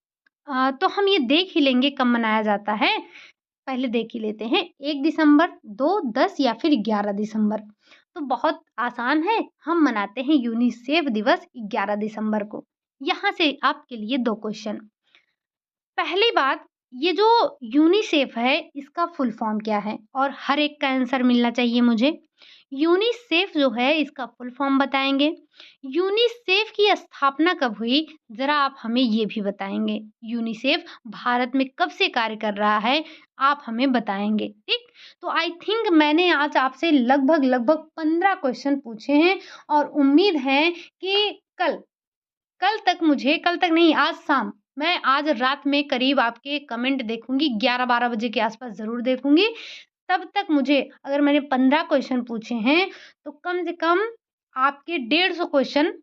तो हम ये देख ही लेंगे कब मनाया जाता है। पहले देख ही लेते हैं, 1 दिसंबर, 2, 10 या फिर 11 दिसंबर। तो बहुत आसान है, हम मनाते हैं यूनिसेफ दिवस 11 दिसंबर को। यहाँ से आपके लिए 2 क्वेश्चन। पहली बात, ये जो यूनिसेफ है इसका फुल फॉर्म क्या है? और हर एक का आंसर मिलना चाहिए मुझे। यूनिसेफ जो है इसका फुल फॉर्म बताएँगे। यूनिसेफ की स्थापना कब हुई? ज़रा आप हमें ये भी बताएँगे। यूनिसेफ भारत में कब से कार्य कर रहा है? आप हमें बताएँगे, ठीक? तो आई थिंक मैंने आज आपसे लगभग 15 क्वेश्चन पूछे हैं और उम्मीद है कि कल कल तक नहीं, आज शाम मैं आज रात में करीब आपके कमेंट देखूँगी, 11-12 बजे के आस-पास ज़रूर देखूँगी। तब तक मुझे अगर मैंने 15 क्वेश्चन पूछे हैं, तो कम से कम आपके 150 क्वेश्चन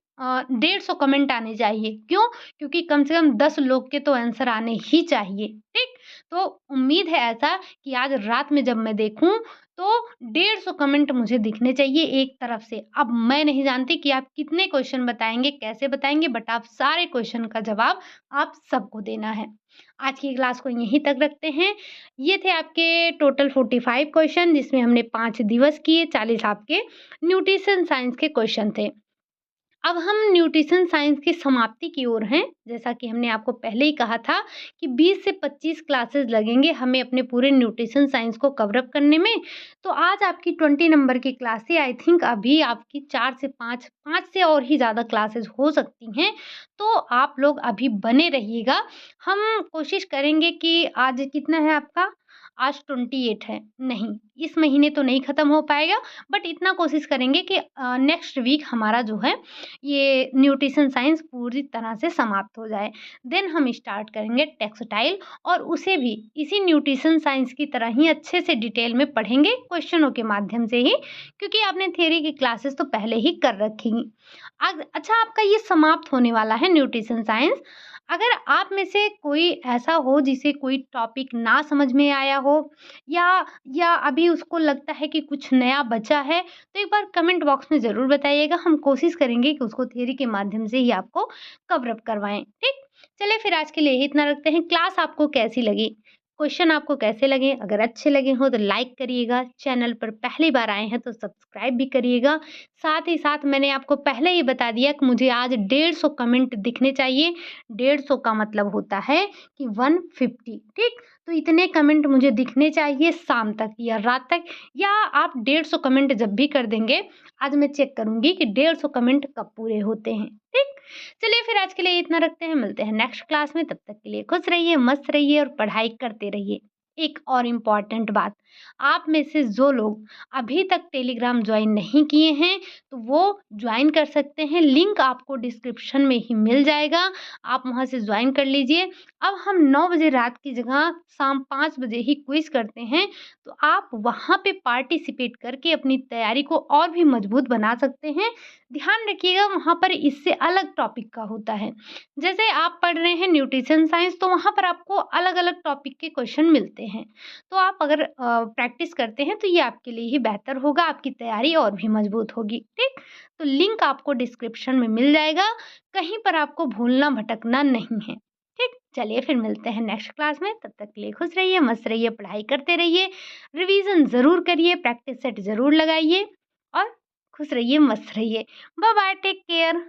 150 कमेंट आने चाहिए। क्यों? क्योंकि कम से कम 10 लोग के तो आंसर आने ही चाहिए, ठीक? तो उम्मीद है ऐसा कि आज रात में जब मैं देखूँ, तो 150 कमेंट मुझे दिखने चाहिए एक तरफ से। अब मैं नहीं जानती कि आप कितने क्वेश्चन बताएँगे, कैसे बताएँगे, बट आप सारे क्वेश्चन का जवाब आप सबको देना है। आज की क्लास को यहीं तक रखते हैं। ये थे आपके टोटल 45 क्वेश्चन, जिसमें हमने 5 दिवस किए, 40 आपके न्यूट्रिशन साइंस के क्वेश्चन थे। अब हम न्यूट्रिशन साइंस की समाप्ति की ओर हैं। जैसा कि हमने आपको पहले ही कहा था कि 20 से 25 क्लासेस लगेंगे हमें अपने पूरे न्यूट्रिशन साइंस को कवर अप करने में। तो आज आपकी 20 नंबर की क्लास है। आई थिंक अभी आपकी 4 से 5 से और ही ज़्यादा क्लासेस हो सकती हैं। तो आप लोग अभी बने रहिएगा। हम कोशिश करेंगे कि आज कितना है आपका? आज 28 है। नहीं, इस महीने तो नहीं ख़त्म हो पाएगा, बट इतना कोशिश करेंगे कि नेक्स्ट वीक हमारा जो है ये न्यूट्रिशन साइंस पूरी तरह से समाप्त हो जाए। देन हम स्टार्ट करेंगे टेक्सटाइल, और उसे भी इसी न्यूट्रिशन साइंस की तरह ही अच्छे से डिटेल में पढ़ेंगे क्वेश्चनों के माध्यम से ही, क्योंकि आपने थ्योरी की क्लासेस तो पहले ही कर रखी हैं। अच्छा, आपका ये समाप्त होने वाला है न्यूट्रिशन साइंस। अगर आप में से कोई ऐसा हो जिसे कोई टॉपिक ना समझ में आया हो, या अभी उसको लगता है कि कुछ नया बचा है, तो एक बार कमेंट बॉक्स में ज़रूर बताइएगा। हम कोशिश करेंगे कि उसको थ्योरी के माध्यम से ही आपको कवर अप करवाएँ, ठीक? चलिए फिर आज के लिए यही इतना रखते हैं। क्लास आपको कैसी लगी? क्वेश्चन आपको कैसे लगे? अगर अच्छे लगे हों तो लाइक करिएगा, चैनल पर पहली बार आए हैं तो सब्सक्राइब भी करिएगा। साथ ही साथ मैंने आपको पहले ही बता दिया कि मुझे आज 150 कमेंट दिखने चाहिए। 150 का मतलब होता है कि 150, ठीक? तो इतने कमेंट मुझे दिखने चाहिए शाम तक या रात तक, या आप 150 कमेंट जब भी कर देंगे, आज मैं चेक करूँगी कि 150 कमेंट कब पूरे होते हैं, ठीक? चलिए फिर आज के लिए इतना रखते हैं, मिलते हैं नेक्स्ट क्लास में। तब तक के लिए खुश रहिए, मस्त रहिए और पढ़ाई करते रहिए। एक और इम्पोर्टेंट बात, आप में से जो लोग अभी तक टेलीग्राम ज्वाइन नहीं किए हैं, तो वो ज्वाइन कर सकते हैं। लिंक आपको डिस्क्रिप्शन में ही मिल जाएगा, आप वहाँ से ज्वाइन कर लीजिए। अब हम 9 बजे रात की जगह शाम 5 बजे ही क्विज़ करते हैं, तो आप वहाँ पे पार्टिसिपेट करके अपनी तैयारी को और भी मजबूत बना सकते हैं। ध्यान रखिएगा, वहाँ पर इससे अलग टॉपिक का होता है। जैसे आप पढ़ रहे हैं न्यूट्रिशन साइंस, तो वहाँ पर आपको अलग-अलग टॉपिक के क्वेश्चन मिलते हैं। तो आप अगर प्रैक्टिस करते हैं तो ये आपके लिए ही बेहतर होगा, आपकी तैयारी और भी मजबूत होगी, ठीक? तो लिंक आपको डिस्क्रिप्शन में मिल जाएगा, कहीं पर आपको भूलना भटकना नहीं है, ठीक? चलिए फिर मिलते हैं नेक्स्ट क्लास में, तब तक के लिए खुश रहिए, मस्त रहिए, पढ़ाई करते रहिए, रिवीजन ज़रूर करिए, प्रैक्टिस सेट ज़रूर लगाइए और खुश रहिए, मस्त रहिए। Bye bye, take care.